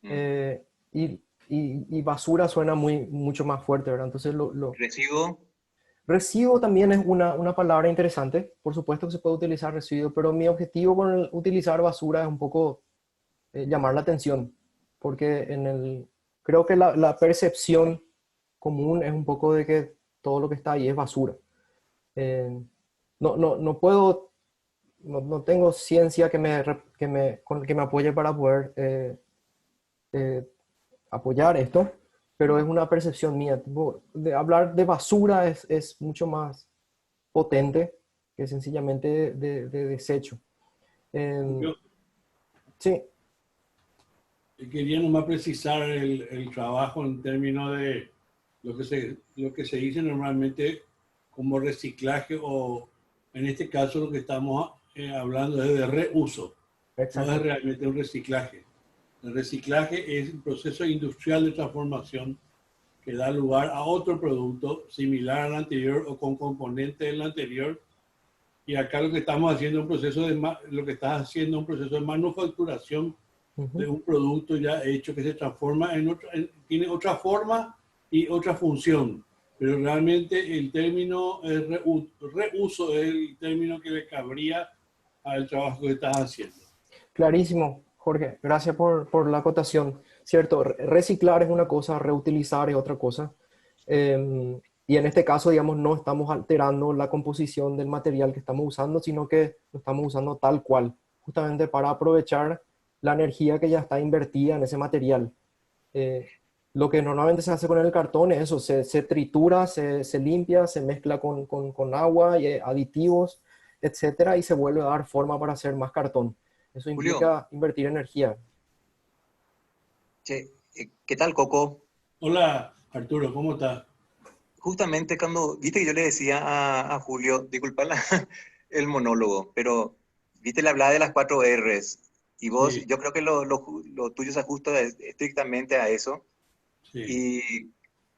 Eh, y basura suena mucho más fuerte, ¿verdad? Entonces, Residuo. residuo también es una palabra interesante. Por supuesto que se puede utilizar residuo, pero mi objetivo con utilizar basura es un poco llamar la atención, porque creo que la percepción común es un poco de que todo lo que está ahí es basura. No puedo, no tengo ciencia que me apoye para poder eh, apoyar esto, pero es una percepción mía. Tipo, de hablar de basura es mucho más potente que sencillamente de desecho. Eh, Yo sí, quería nomás precisar el trabajo en términos de lo que se dice normalmente como reciclaje o en este caso lo que estamos hablando es de reuso, no es exacto. realmente un reciclaje. El reciclaje es un proceso industrial de transformación que da lugar a otro producto similar al anterior o con componentes del anterior. Y acá lo que estamos haciendo es un proceso lo que estás haciendo es un proceso de manufacturación de Ujú. un producto ya hecho que se transforma tiene otra forma y otra función. Pero realmente el término reuso es el término que le cabría al trabajo que estás haciendo. Clarísimo, Jorge. Gracias por la acotación. Cierto, reciclar es una cosa, reutilizar es otra cosa. Y en este caso, digamos, no estamos alterando la composición del material que estamos usando, sino que lo estamos usando tal cual, justamente para aprovechar la energía que ya está invertida en ese material. Eh, lo que normalmente se hace con el cartón es eso, se tritura, se limpia, se mezcla con agua y aditivos, etcétera, y se vuelve a dar forma para hacer más cartón. Eso Julio, implica invertir energía. che, ¿qué tal, Coco? Hola Arturo, ¿cómo estás? Justamente cuando, viste que yo le decía a Julio, disculpa el monólogo, pero viste, le hablaba de las 4 Rs y vos, Sí, yo creo que lo tuyo se ajusta estrictamente a eso sí, y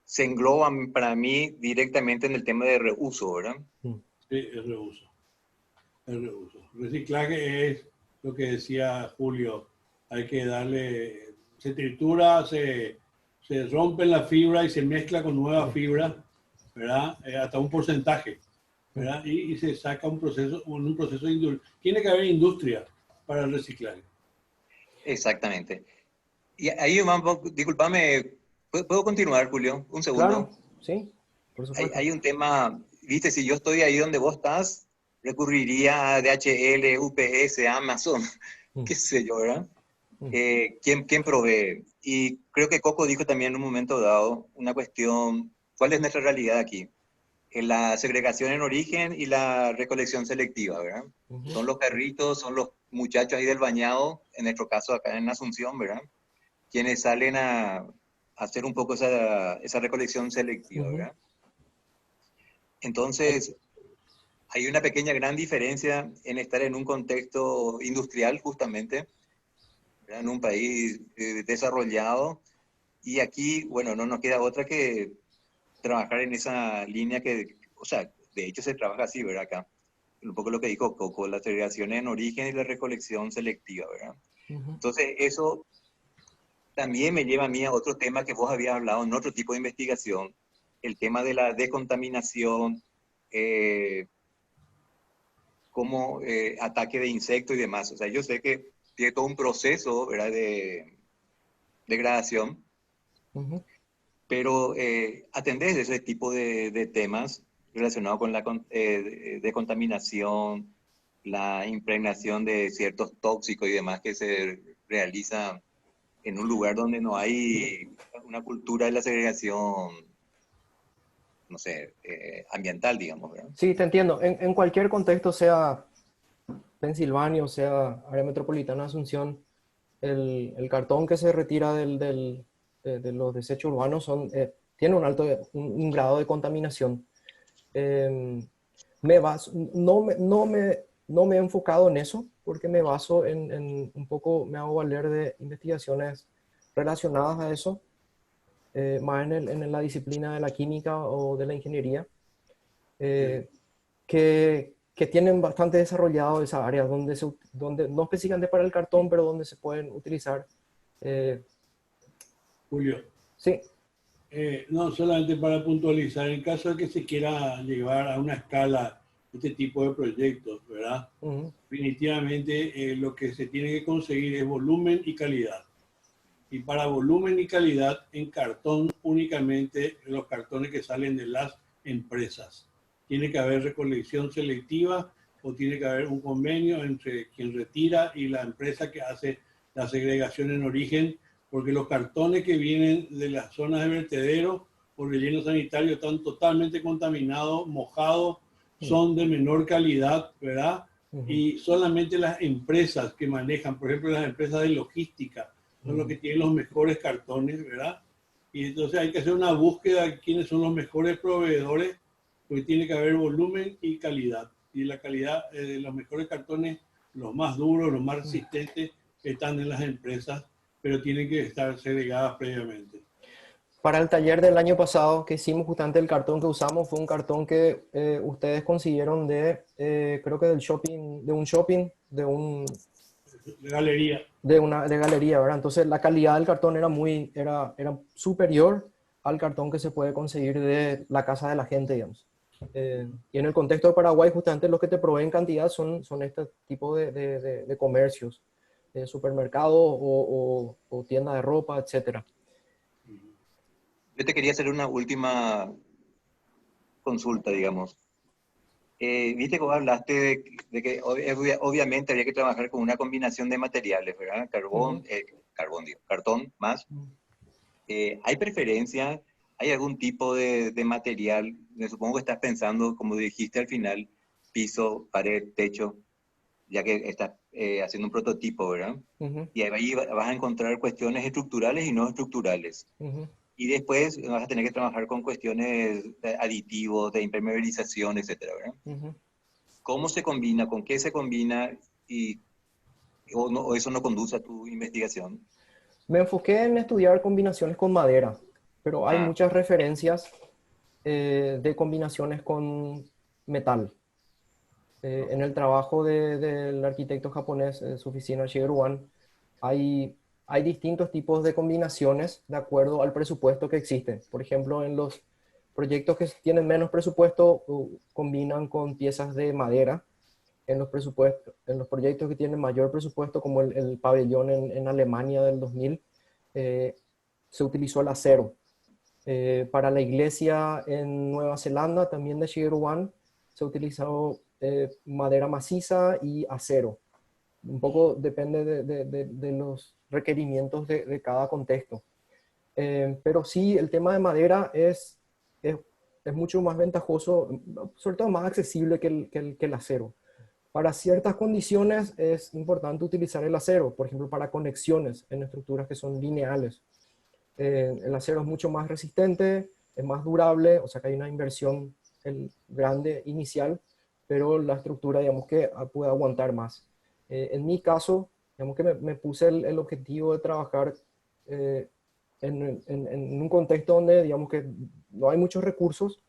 se engloba para mí directamente en el tema de reuso, ¿verdad? Mm. sí, es reuso. El reuso. Reciclaje es lo que decía Julio, hay que darle, se tritura, se rompe la fibra y se mezcla con nueva Sí. fibra, ¿verdad? Hasta un porcentaje, Mm. ¿verdad? Y se saca un proceso tiene que haber industria para el reciclaje. Exactamente. Y ahí, discúlpame, ¿puedo continuar, Julio? Un Claro, segundo. sí, por supuesto. Hay un tema, viste, si yo estoy ahí donde vos estás, recurriría a DHL, UPS, Amazon, Mm. qué sé yo, ¿verdad? Mm. ¿Quién provee? Y creo que Coco dijo también en un momento dado una cuestión, ¿cuál es nuestra realidad aquí? En la segregación en origen y la recolección selectiva, ¿verdad? Ujú. Son los perritos, son los muchachos ahí del bañado, en nuestro caso acá en Asunción, ¿verdad? Quienes salen a hacer un poco esa recolección selectiva, Ujú. ¿verdad? Entonces, hay una pequeña gran diferencia en estar en un contexto industrial, justamente, ¿verdad? En un país desarrollado. Y aquí, bueno, no nos queda otra que trabajar en esa línea que, o sea, de hecho se trabaja así, ¿verdad? Acá. Un poco lo que dijo Coco, la segregación en origen y la recolección selectiva, ¿verdad? Ujú. Entonces, eso también me lleva a mí a otro tema que vos habías hablado en otro tipo de investigación, el tema de la decontaminación, eh, como ataque de insectos y demás. O sea, yo sé que tiene todo un proceso, ¿verdad? De degradación, Ujú. pero atendés ese tipo de temas relacionados con la decontaminación, la impregnación de ciertos tóxicos y demás que se realiza en un lugar donde no hay una cultura de la segregación, no sé, ambiental, digamos, ¿verdad? Sí, te entiendo. En cualquier contexto, sea Pensilvania o sea área metropolitana de Asunción, el cartón que se retira de los desechos urbanos tiene un grado de contaminación. Eh, no me he enfocado en eso porque me baso en un poco, me hago valer de investigaciones relacionadas a eso, más en la disciplina de la química o de la ingeniería, Sí. eh, que tienen bastante desarrollado esas áreas donde no específicamente para el cartón, pero donde se pueden utilizar Julio, Sí. no solamente para puntualizar, en caso de que se quiera llevar a una escala este tipo de proyectos, ¿verdad? Ujú. Definitivamente lo que se tiene que conseguir es volumen y calidad. Y para volumen y calidad en cartón, únicamente los cartones que salen de las empresas. Tiene que haber recolección selectiva o tiene que haber un convenio entre quien retira y la empresa que hace la segregación en origen, porque los cartones que vienen de las zonas de vertedero o relleno sanitario están totalmente contaminados, mojados, son de menor calidad, ¿verdad? Ujú. Y solamente las empresas que manejan, por ejemplo, las empresas de logística, son los que tienen los mejores cartones, ¿verdad? Y entonces hay que hacer una búsqueda de quiénes son los mejores proveedores, porque tiene que haber volumen y calidad. Y la calidad de los mejores cartones, los más duros, los más resistentes, están en las empresas, pero tienen que estar segregadas previamente. Para el taller del año pasado que hicimos, justamente el cartón que usamos fue un cartón que ustedes consiguieron creo que del shopping, De galería. de galería, ¿verdad? Entonces la calidad del cartón era superior al cartón que se puede conseguir de la casa de la gente, digamos. Y en el contexto de Paraguay, justamente los que te proveen cantidad son este tipo de comercios, supermercados o tiendas de ropa, etcétera. Yo te quería hacer una última consulta, digamos. Viste que vos hablaste de que obviamente había que trabajar con una combinación de materiales, ¿verdad? Ujú. Cartón más. ¿Hay preferencia? ¿Hay algún tipo de material? Me supongo que estás pensando, como dijiste al final, piso, pared, techo, ya que estás haciendo un prototipo, ¿verdad? Ujú. Y ahí vas a encontrar cuestiones estructurales y no estructurales. Ujú. Y después vas a tener que trabajar con cuestiones de aditivos, de impermeabilización, etcétera, ¿verdad? Ujú. ¿Cómo se combina? ¿Con qué se combina? Y, o eso no conduce a tu investigación. Me enfoqué en estudiar combinaciones con madera, pero hay Ah, muchas referencias de combinaciones con metal. En el trabajo del arquitecto japonés, en su oficina Shigeru Wan, hay distintos tipos de combinaciones de acuerdo al presupuesto que existe. Por ejemplo, en los proyectos que tienen menos presupuesto, combinan con piezas de madera. En los proyectos que tienen mayor presupuesto, como el pabellón en Alemania del 2000, eh, se utilizó el acero. Para la iglesia en Nueva Zelanda, también de Shigeru Wan, se utilizó madera maciza y acero. Un poco depende de los requerimientos de cada contexto. Pero sí, el tema de madera es, es mucho más ventajoso, sobre todo más accesible que el acero. Para ciertas condiciones es importante utilizar el acero, por ejemplo, para conexiones en estructuras que son lineales. El acero es mucho más resistente, es más durable, o sea que hay una inversión grande inicial, pero la estructura, digamos que puede aguantar más. En mi caso, digamos que me puse el objetivo de trabajar eh, en un contexto donde, digamos que no hay muchos recursos,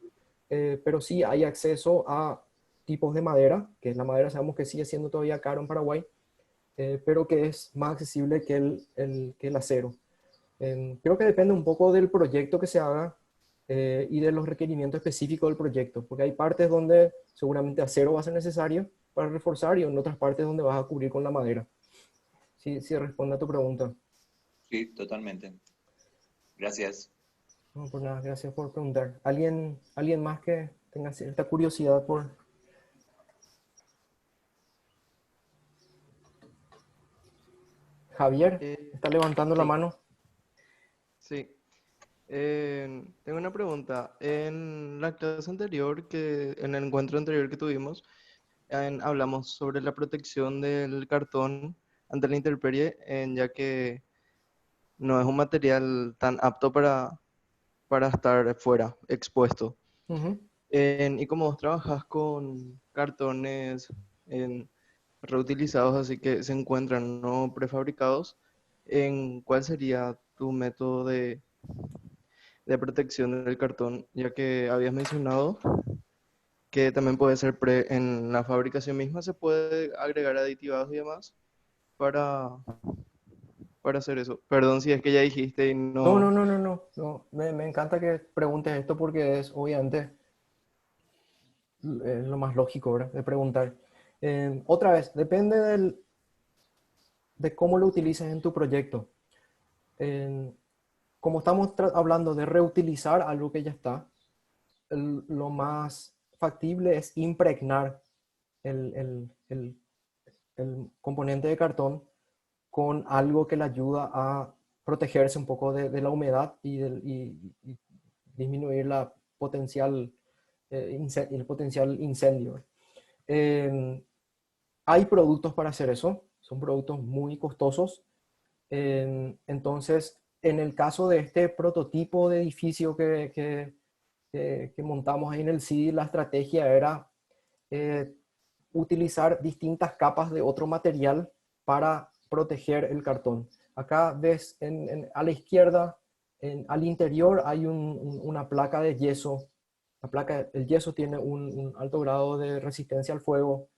pero sí hay acceso a tipos de madera, que la madera sabemos que sigue siendo todavía caro en Paraguay, pero que es más accesible que el acero. Creo que depende un poco del proyecto que se haga y de los requerimientos específicos del proyecto, porque hay partes donde seguramente acero va a ser necesario para reforzar y en otras partes donde vas a cubrir con la madera. Sí, responde a tu pregunta. sí, totalmente. Gracias. No, por nada, gracias por preguntar. ¿Alguien más que tenga cierta curiosidad por Javier? Eh, ¿Está levantando la sí, mano? sí. Tengo una pregunta. En la clase anterior, en el encuentro anterior que tuvimos, hablamos sobre la protección del cartón ante la intemperie, ya que no es un material tan apto para estar fuera, expuesto. Ujú. Y como vos trabajas con cartones en, reutilizados, así que se encuentran no prefabricados, ¿cuál sería tu método de protección del cartón? Ya que habías mencionado que también puede ser en la fabricación misma, se puede agregar aditivados y demás para, para hacer eso? Perdón si es que ya dijiste y No, no, no... no, no, no, no. Me encanta que preguntes esto porque es obviamente lo más lógico, ¿verdad? De preguntar. Otra vez, depende de cómo lo utilices en tu proyecto. En- Como estamos hablando de reutilizar algo que ya está, lo más factible es impregnar el componente de cartón con algo que le ayuda a protegerse un poco de la humedad y disminuir el potencial incendio. Eh, Hay productos para hacer eso, son productos muy costosos. Entonces, en el caso de este prototipo de edificio que montamos ahí en el CIDI, la estrategia era eh, utilizar distintas capas de otro material para proteger el cartón. Acá ves a la izquierda, al interior hay una placa de yeso. El yeso tiene un alto grado de resistencia al fuego.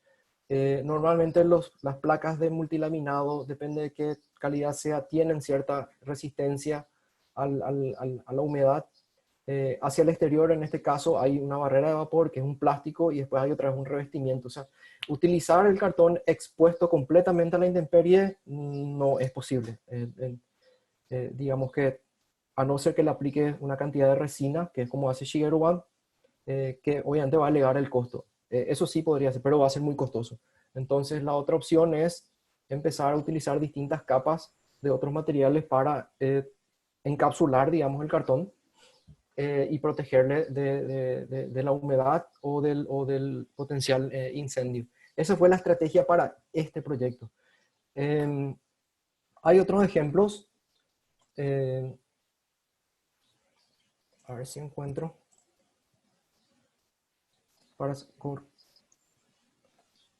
Normalmente las placas de multilaminado, depende de qué calidad sea, tienen cierta resistencia a la humedad. Hacia el exterior, en este caso, hay una barrera de vapor que es un plástico y después hay otra vez un revestimiento. O sea, utilizar el cartón expuesto completamente a la intemperie no es posible. Digamos que a no ser que le aplique una cantidad de resina, que es como hace Shigeru One, que obviamente va a elevar el costo. Eso sí podría ser, pero va a ser muy costoso. Entonces, la otra opción es empezar a utilizar distintas capas de otros materiales para encapsular, digamos, el cartón y protegerle de la humedad o del potencial incendio. Esa fue la estrategia para este proyecto. Hay otros ejemplos. eh, a ver si encuentro. Para,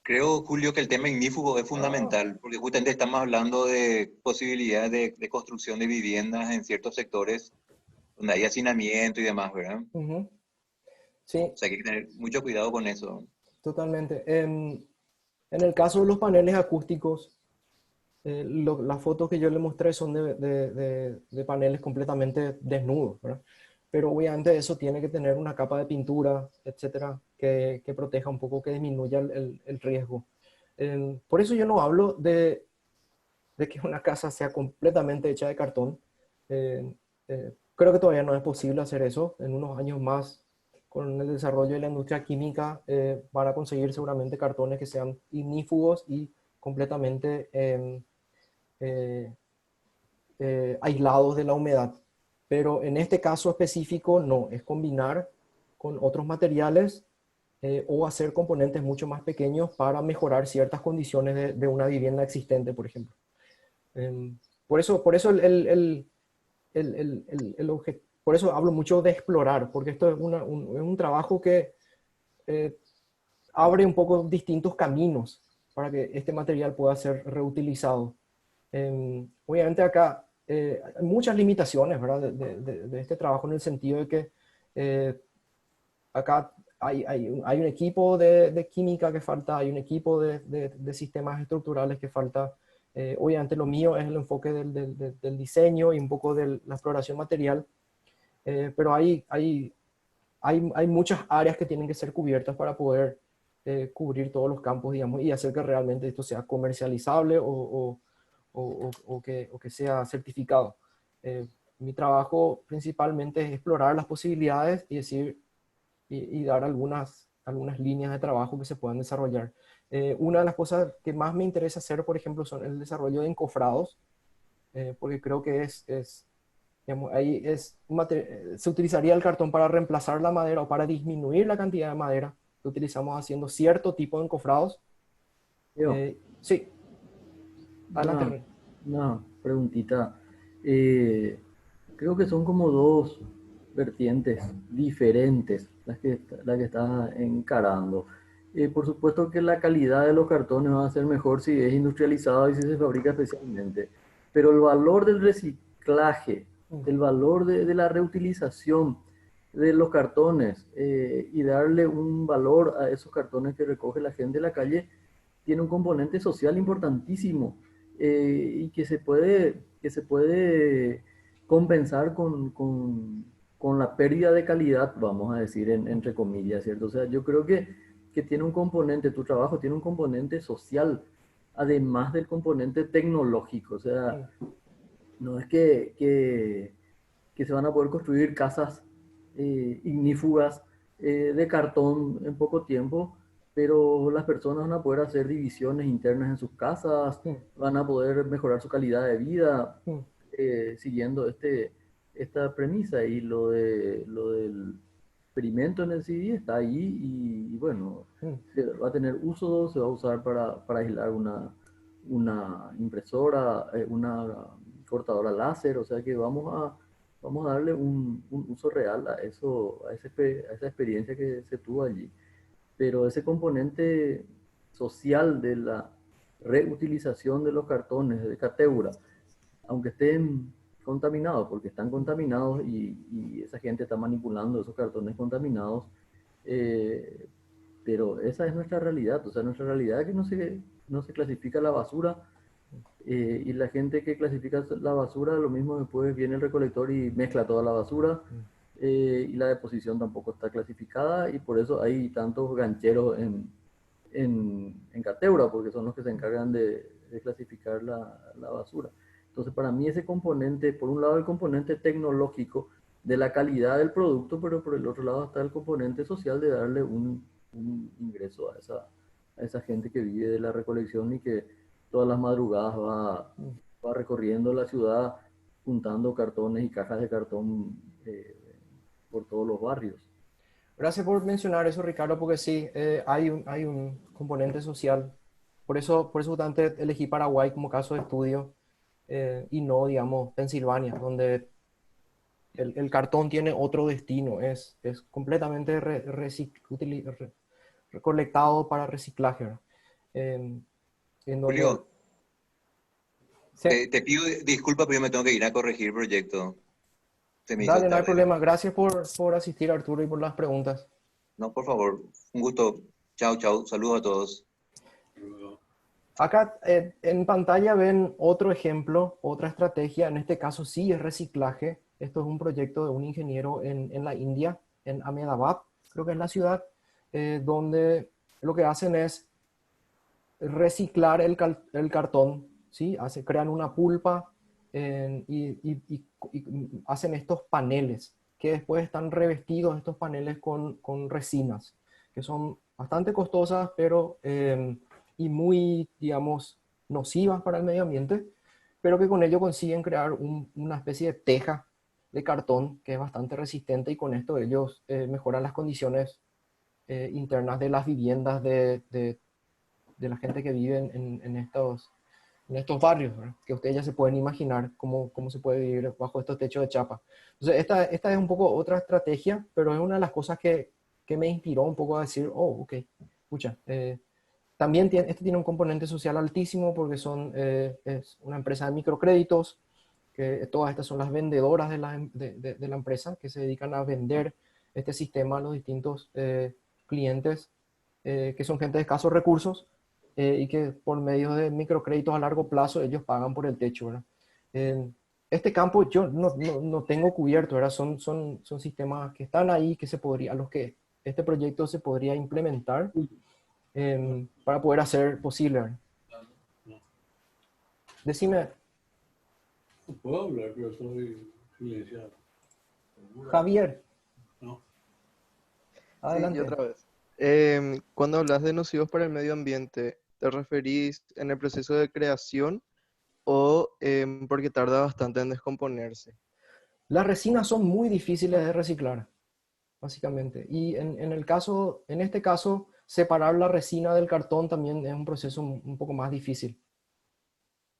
Creo, Julio, que el tema ignífugo es fundamental, porque justamente estamos hablando de posibilidades de construcción de viviendas en ciertos sectores donde hay hacinamiento y demás, ¿verdad? Ujú. Sí, O sea, que hay que tener mucho cuidado con eso. totalmente. En el caso de los paneles acústicos, las fotos que yo le mostré son de paneles completamente desnudos, ¿verdad? Pero obviamente eso tiene que tener una capa de pintura, etcétera, que proteja un poco, que disminuya el riesgo. Por eso yo no hablo de que una casa sea completamente hecha de cartón. Eh, Creo que todavía no es posible hacer eso. En unos años más, con el desarrollo de la industria química, van a conseguir seguramente cartones que sean ignífugos y completamente eh, aislados de la humedad. Pero en este caso específico, no, es combinar con otros materiales o hacer componentes mucho más pequeños para mejorar ciertas condiciones de una vivienda existente, por ejemplo. Por eso por eso hablo mucho de explorar, porque esto es un trabajo que eh, abre un poco distintos caminos para que este material pueda ser reutilizado. Obviamente acá hay muchas limitaciones, ¿verdad? De este trabajo en el sentido de que acá hay un equipo de química que falta, hay un equipo de sistemas estructurales que falta. Obviamente lo mío es el enfoque del diseño y un poco de la exploración material, pero hay muchas áreas que tienen que ser cubiertas para poder cubrir todos los campos, digamos, y hacer que realmente esto sea comercializable o que sea certificado. Mi trabajo principalmente es explorar las posibilidades y decir y dar algunas líneas de trabajo que se puedan desarrollar. Una de las cosas que más me interesa hacer, por ejemplo, son el desarrollo de encofrados, porque creo que digamos, se utilizaría el cartón para reemplazar la madera o para disminuir la cantidad de madera que utilizamos haciendo cierto tipo de encofrados. Yo, Sí, adelante, una, René. una preguntita. Eh, Creo que son como dos vertientes diferentes las que estás encarando. Por supuesto que la calidad de los cartones va a ser mejor si es industrializado y si se fabrica especialmente, pero el valor del reciclaje, el valor de la reutilización de los cartones y darle un valor a esos cartones que recoge la gente de la calle tiene un componente social importantísimo y que se puede que se puede compensar con la pérdida de calidad, vamos a decir, entre comillas, ¿cierto? O sea, yo creo que tiene un componente, tu trabajo tiene un componente social, además del componente tecnológico. O sea, no es que se van a poder construir casas ignífugas de cartón en poco tiempo, pero las personas van a poder hacer divisiones internas en sus casas, Mm, van a poder mejorar su calidad de vida mm, siguiendo esta premisa. Y lo del experimento en el CD está ahí y bueno, mm. se va a tener uso, se va a usar para aislar una impresora, una cortadora láser. O sea que vamos a darle un uso real a eso, a esa experiencia que se tuvo allí. Pero ese componente social de la reutilización de los cartones de cateura, aunque estén contaminados, porque están contaminados y esa gente está manipulando esos cartones contaminados, eh, pero esa es nuestra realidad. O sea, nuestra realidad es que no se clasifica la basura, y la gente que clasifica la basura, lo mismo después viene el recolector y mezcla toda la basura, y la deposición tampoco está clasificada, y por eso hay tantos gancheros en Cateura, porque son los que se encargan de clasificar la basura. Entonces, para mí ese componente, por un lado el componente tecnológico de la calidad del producto, pero por el otro lado está el componente social de darle un ingreso a esa gente que vive de la recolección y que todas las madrugadas va recorriendo la ciudad juntando cartones y cajas de cartón por todos los barrios. Gracias por mencionar eso, Ricardo, porque sí, hay un componente social. Por eso justamente elegí Paraguay como caso de estudio, y no, digamos, Pensilvania, donde el cartón tiene otro destino, es completamente recolectado para reciclaje, ¿verdad? En, en donde... Julio, Sí, te pido disculpas, pero yo me tengo que ir a corregir el proyecto. Se me hizo dale, no hay tarde. problema. Gracias por asistir, Arturo, y por las preguntas. No, por favor, un gusto. Chao, chao. Saludos a todos. Luego, Acá en pantalla ven otro ejemplo, otra estrategia. En este caso sí es reciclaje. Esto es un proyecto de un ingeniero en la India, en Ahmedabad, creo que es la ciudad, donde lo que hacen es reciclar el cartón, ¿sí? Crean una pulpa, y hacen estos paneles, que después están revestidos estos paneles con resinas, que son bastante costosas, pero y muy, digamos, nocivas para el medio ambiente, pero que con ello consiguen crear una especie de teja de cartón que es bastante resistente, y con esto ellos mejoran las condiciones internas de las viviendas de la gente que vive en estos barrios, ¿verdad? Que ustedes ya se pueden imaginar cómo se puede vivir bajo estos techos de chapa. Entonces, esta es un poco otra estrategia, pero es una de las cosas que me inspiró un poco a decir, oh, ok, escucha, también este tiene un componente social altísimo porque es una empresa de microcréditos, que todas estas son las vendedoras de la empresa que se dedican a vender este sistema a los distintos clientes, que son gente de escasos recursos, y que por medio de microcréditos a largo plazo ellos pagan por el techo, ¿verdad? Este campo yo no tengo cubierto, ¿verdad? Son sistemas que están ahí, a los que este proyecto se podría implementar para poder hacer posible, ¿verdad? no, Decime, no puedo hablar, pero soy silenciado. Javier, No, Sí, y adelante. otra vez. Cuando hablas de nocivos para el medio ambiente, ¿te referís en el proceso de creación o porque tarda bastante en descomponerse? Las resinas son muy difíciles de reciclar, básicamente. Y en este caso, separar la resina del cartón también es un proceso un poco más difícil.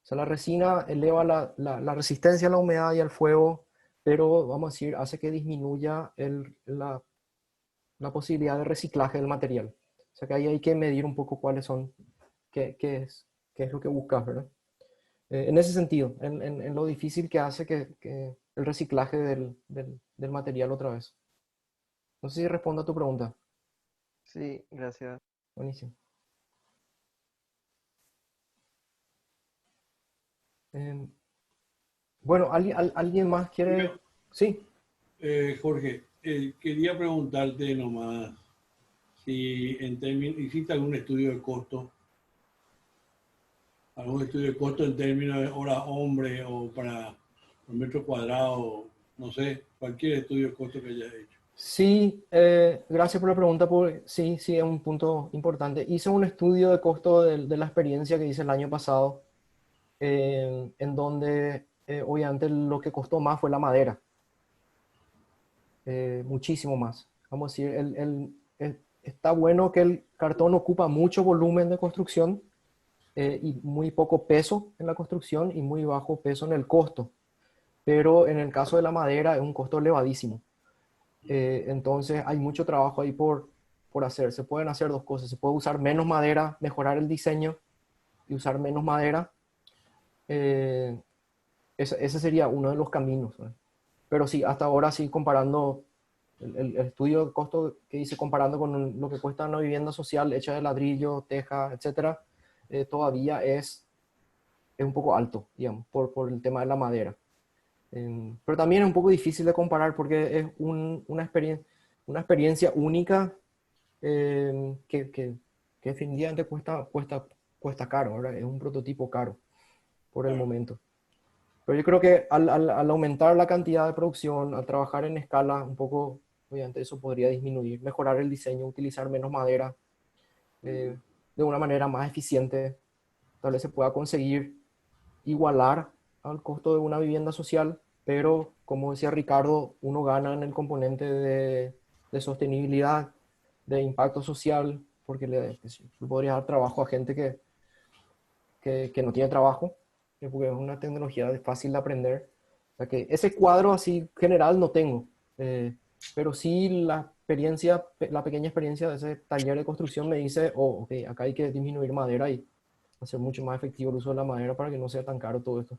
O sea, la resina eleva la resistencia a la humedad y al fuego, pero vamos a decir, hace que disminuya la posibilidad de reciclaje del material. O sea que ahí hay que medir un poco cuáles son, qué es lo que buscas, ¿verdad? En ese sentido, en lo difícil que hace que el reciclaje del material otra vez. No sé si respondo a tu pregunta. Sí, gracias. Buenísimo. Eh, Bueno, ¿alguien más quiere? Sí. Jorge, quería preguntarte nomás si hiciste algún estudio de costo en términos de hora hombre o por metro cuadrado, no sé, cualquier estudio de costo que hayas hecho. Sí, gracias por la pregunta, porque sí, sí, es un punto importante. Hice un estudio de costo de la experiencia que hice el año pasado, en donde obviamente lo que costó más fue la madera, muchísimo más. Vamos a decir, está bueno que el cartón ocupa mucho volumen de construcción y muy poco peso en la construcción y muy bajo peso en el costo, pero en el caso de la madera es un costo elevadísimo. Entonces hay mucho trabajo ahí por hacer. Se pueden hacer dos cosas. Se puede usar menos madera, mejorar el diseño y usar menos madera. Eh, ese sería uno de los caminos, ¿no? Pero sí, hasta ahora sí, comparando el estudio de costo que hice, comparando con lo que cuesta una vivienda social hecha de ladrillo, teja, etcétera, todavía es un poco alto, digamos, por el tema de la madera. Pero también es un poco difícil de comparar porque es una experiencia única, que definitivamente cuesta caro, ¿verdad? Es un prototipo caro por el Claro. momento. Pero yo creo que al aumentar la cantidad de producción, al trabajar en escala, un poco, obviamente eso podría disminuir, mejorar el diseño, utilizar menos madera, de una manera más eficiente. Tal vez se pueda conseguir igualar al costo de una vivienda social, pero como decía Ricardo, uno gana en el componente de sostenibilidad, de impacto social, porque le podría dar trabajo a gente que no tiene trabajo, porque es una tecnología fácil de aprender. O sea que ese cuadro así general no tengo, pero sí la pequeña experiencia de ese taller de construcción me dice, oh, ok, acá hay que disminuir madera y hacer mucho más efectivo el uso de la madera para que no sea tan caro todo esto.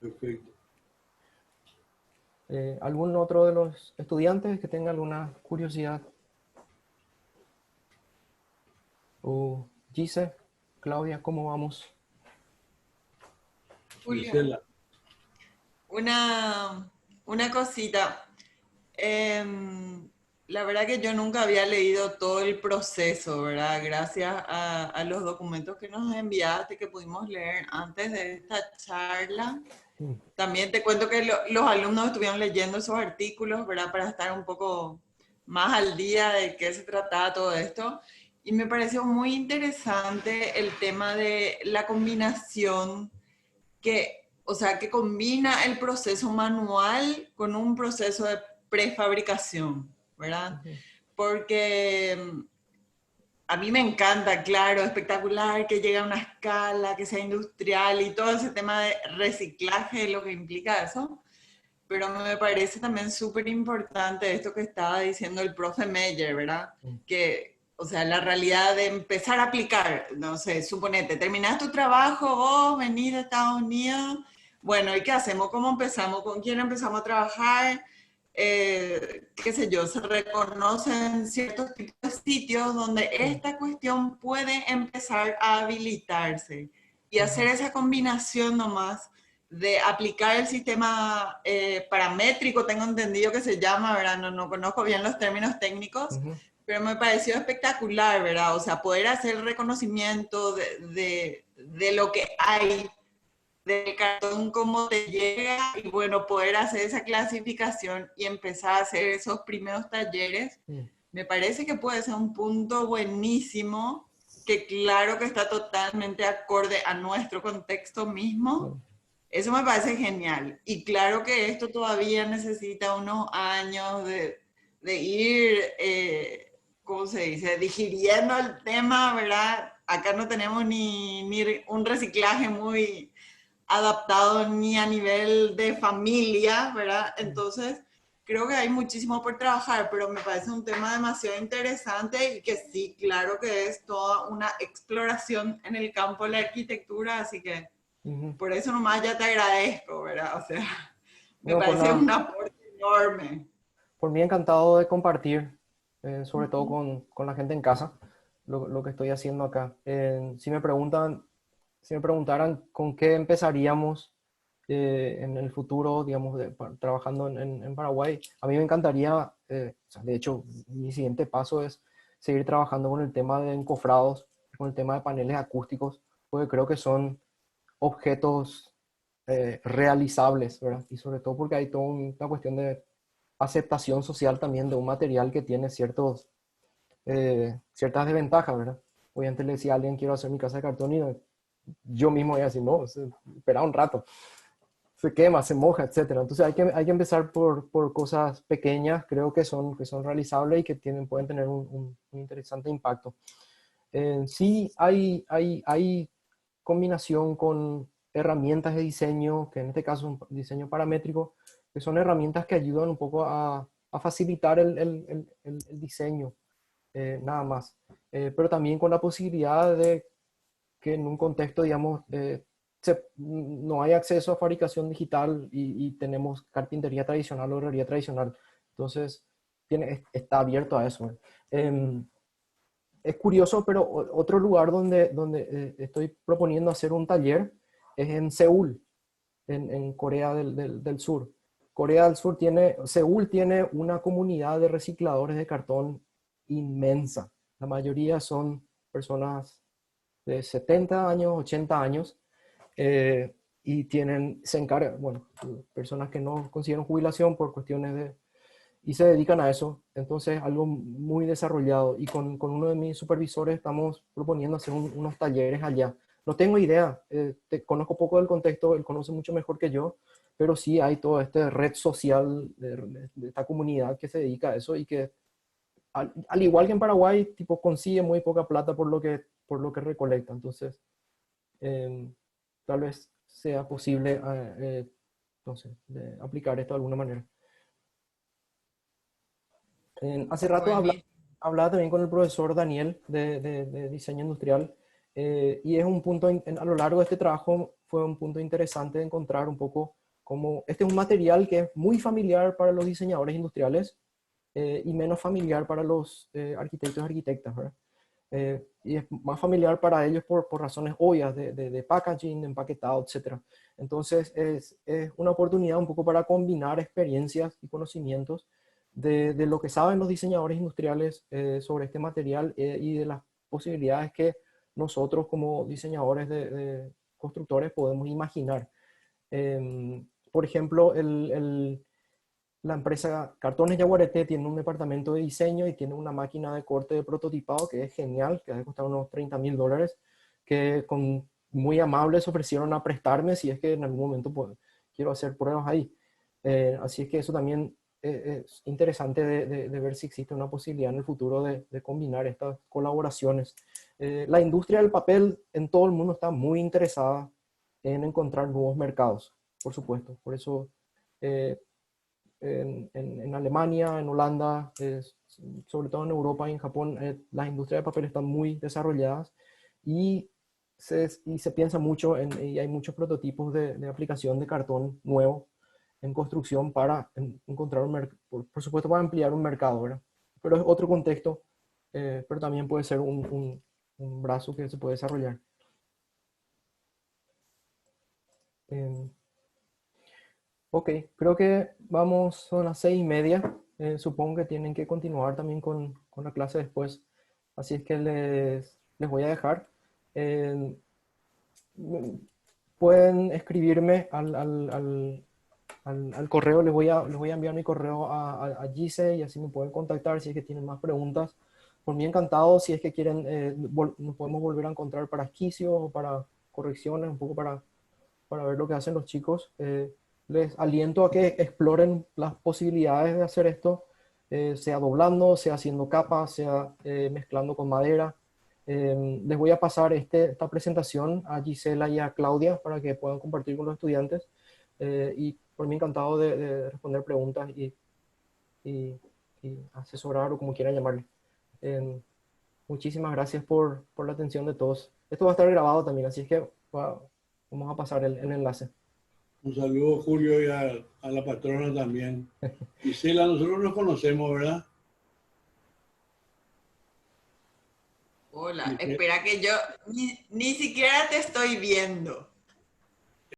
Perfecto. ¿Algún otro de los estudiantes que tenga alguna curiosidad? O Gise, Claudia, ¿cómo vamos? Julio, Gisela, una cosita. Em, la verdad que yo nunca había leído todo el proceso, ¿verdad? Gracias a los documentos que nos enviaste, que pudimos leer antes de esta charla. Mm. También te cuento que los alumnos estuvieron leyendo esos artículos, ¿verdad? Para estar un poco más al día de qué se trataba todo esto. Y me pareció muy interesante el tema de la combinación o sea, que combina el proceso manual con un proceso de prefabricación, ¿verdad? Ujú. Porque a mí me encanta, claro, espectacular que llegue a una escala, que sea industrial y todo ese tema de reciclaje, lo que implica eso. Pero me parece también súper importante esto que estaba diciendo el profe Meyer, ¿verdad? Mm. Que, o sea, la realidad de empezar a aplicar, no sé, suponete, terminás tu trabajo, vos venís de Estados Unidos, bueno, ¿y qué hacemos? ¿Cómo empezamos? ¿Con quién empezamos a trabajar? Qué sé yo, se reconocen ciertos tipos de sitios donde Mm. esta cuestión puede empezar a habilitarse y hacer Ujú. esa combinación nomás de aplicar el sistema paramétrico, tengo entendido que se llama, ¿verdad? No conozco bien los términos técnicos, Ujú. pero me pareció espectacular, ¿verdad? O sea, poder hacer el reconocimiento de lo que hay, del cartón, cómo te llega, y bueno, poder hacer esa clasificación y empezar a hacer esos primeros talleres, Mm. me parece que puede ser un punto buenísimo, que claro que está totalmente acorde a nuestro contexto mismo. Mm. Eso me parece genial. Y claro que esto todavía necesita unos años de ir, ¿cómo se dice?, digiriendo el tema, ¿verdad? Acá no tenemos ni un reciclaje muy adaptado ni a nivel de familia, ¿verdad? Mm. Entonces, creo que hay muchísimo por trabajar, pero me parece un tema demasiado interesante y que sí, claro que es toda una exploración en el campo de la arquitectura, así que Ujú. por eso nomás ya te agradezco, ¿verdad? O sea, me No, por parece nada. un aporte enorme. Por mí encantado de compartir, sobre todo con la gente en casa, lo que estoy haciendo acá. Si me preguntan, si me preguntaran con qué empezaríamos en el futuro, digamos, trabajando en Paraguay, a mí me encantaría, o sea, de hecho, mi siguiente paso es seguir trabajando con el tema de encofrados, con el tema de paneles acústicos, porque creo que son objetos realizables, ¿verdad? Y sobre todo porque hay toda una cuestión de aceptación social también de un material que tiene ciertas desventajas, ¿verdad? Obviamente le decía a alguien, quiero hacer mi casa de cartón y yo mismo voy a decir, no, espera un rato, se quema, se moja, etcétera. Entonces hay que empezar por cosas pequeñas, creo que son realizables y que pueden tener un interesante impacto. Sí, hay combinación con herramientas de diseño, que en este caso es un diseño paramétrico, que son herramientas que ayudan un poco a facilitar el diseño, nada más. Pero también con la posibilidad de que en un contexto, digamos, no hay acceso a fabricación digital y tenemos carpintería tradicional o herrería tradicional. Entonces, está abierto a eso. Es curioso, pero otro lugar donde estoy proponiendo hacer un taller es en Seúl, en Corea del Sur. Seúl tiene una comunidad de recicladores de cartón inmensa. La mayoría son personas de 70 años, 80 años, y se encargan, bueno, personas que no consiguieron jubilación por cuestiones y se dedican a eso. Entonces, algo muy desarrollado. Y con uno de mis supervisores estamos proponiendo hacer unos talleres allá. No tengo idea, conozco poco del contexto, él conoce mucho mejor que yo, pero sí hay toda esta red social de esta comunidad que se dedica a eso y que, al igual que en Paraguay, tipo, consigue muy poca plata por lo que recolecta. Entonces, tal vez sea posible, no sé, aplicar esto de alguna manera. Hace rato Buenísimo. hablaba también con el profesor Daniel de diseño industrial, y es un punto, a lo largo de este trabajo fue un punto interesante de encontrar un poco cómo este es un material que es muy familiar para los diseñadores industriales, y menos familiar para los arquitectos y arquitectas, ¿verdad? Y es más familiar para ellos por razones obvias de packaging, de empaquetado, etc. Entonces es una oportunidad un poco para combinar experiencias y conocimientos de lo que saben los diseñadores industriales sobre este material, y de las posibilidades que nosotros como diseñadores de constructores podemos imaginar. Por ejemplo, la empresa Cartones Yaguareté tiene un departamento de diseño y tiene una máquina de corte de prototipado que es genial, que ha costado unos $30.000, que muy amables ofrecieron a prestarme si es que en algún momento quiero hacer pruebas ahí. Así es que eso también es interesante de ver si existe una posibilidad en el futuro de combinar estas colaboraciones. La industria del papel en todo el mundo está muy interesada en encontrar nuevos mercados, por supuesto. Por eso eh, en Alemania, en Holanda, sobre todo en Europa y en Japón, las industrias de papel están muy desarrolladas y se piensa mucho y hay muchos prototipos de aplicación de cartón nuevo en construcción para encontrar por supuesto para ampliar un mercado, ¿verdad? Pero es otro contexto, pero también puede ser un brazo que se puede desarrollar. Eh, Ok, creo que son las 6:30. Supongo que tienen que continuar también con la clase después. Así es que les voy a dejar. Eh, mm, Pueden escribirme al correo. Les voy a enviar mi correo a Gise y así me pueden contactar si es que tienen más preguntas. Por mí encantado, si es que quieren, nos podemos volver a encontrar para esquicios o para correcciones, un poco para ver lo que hacen los chicos. Les aliento a que exploren las posibilidades de hacer esto, sea doblando, sea haciendo capas, sea mezclando con madera. Les voy a pasar esta presentación a Gisela y a Claudia para que puedan compartir con los estudiantes, y por mí encantado de responder preguntas y, y asesorar o como quieran llamarle. Muchísimas gracias por la atención de todos. Esto va a estar grabado también, así es que vamos a pasar el enlace. Un saludo, Julio, y a la patrona también. Gisela, nosotros nos conocemos, ¿verdad? Hola, espera que yo ni siquiera te estoy viendo.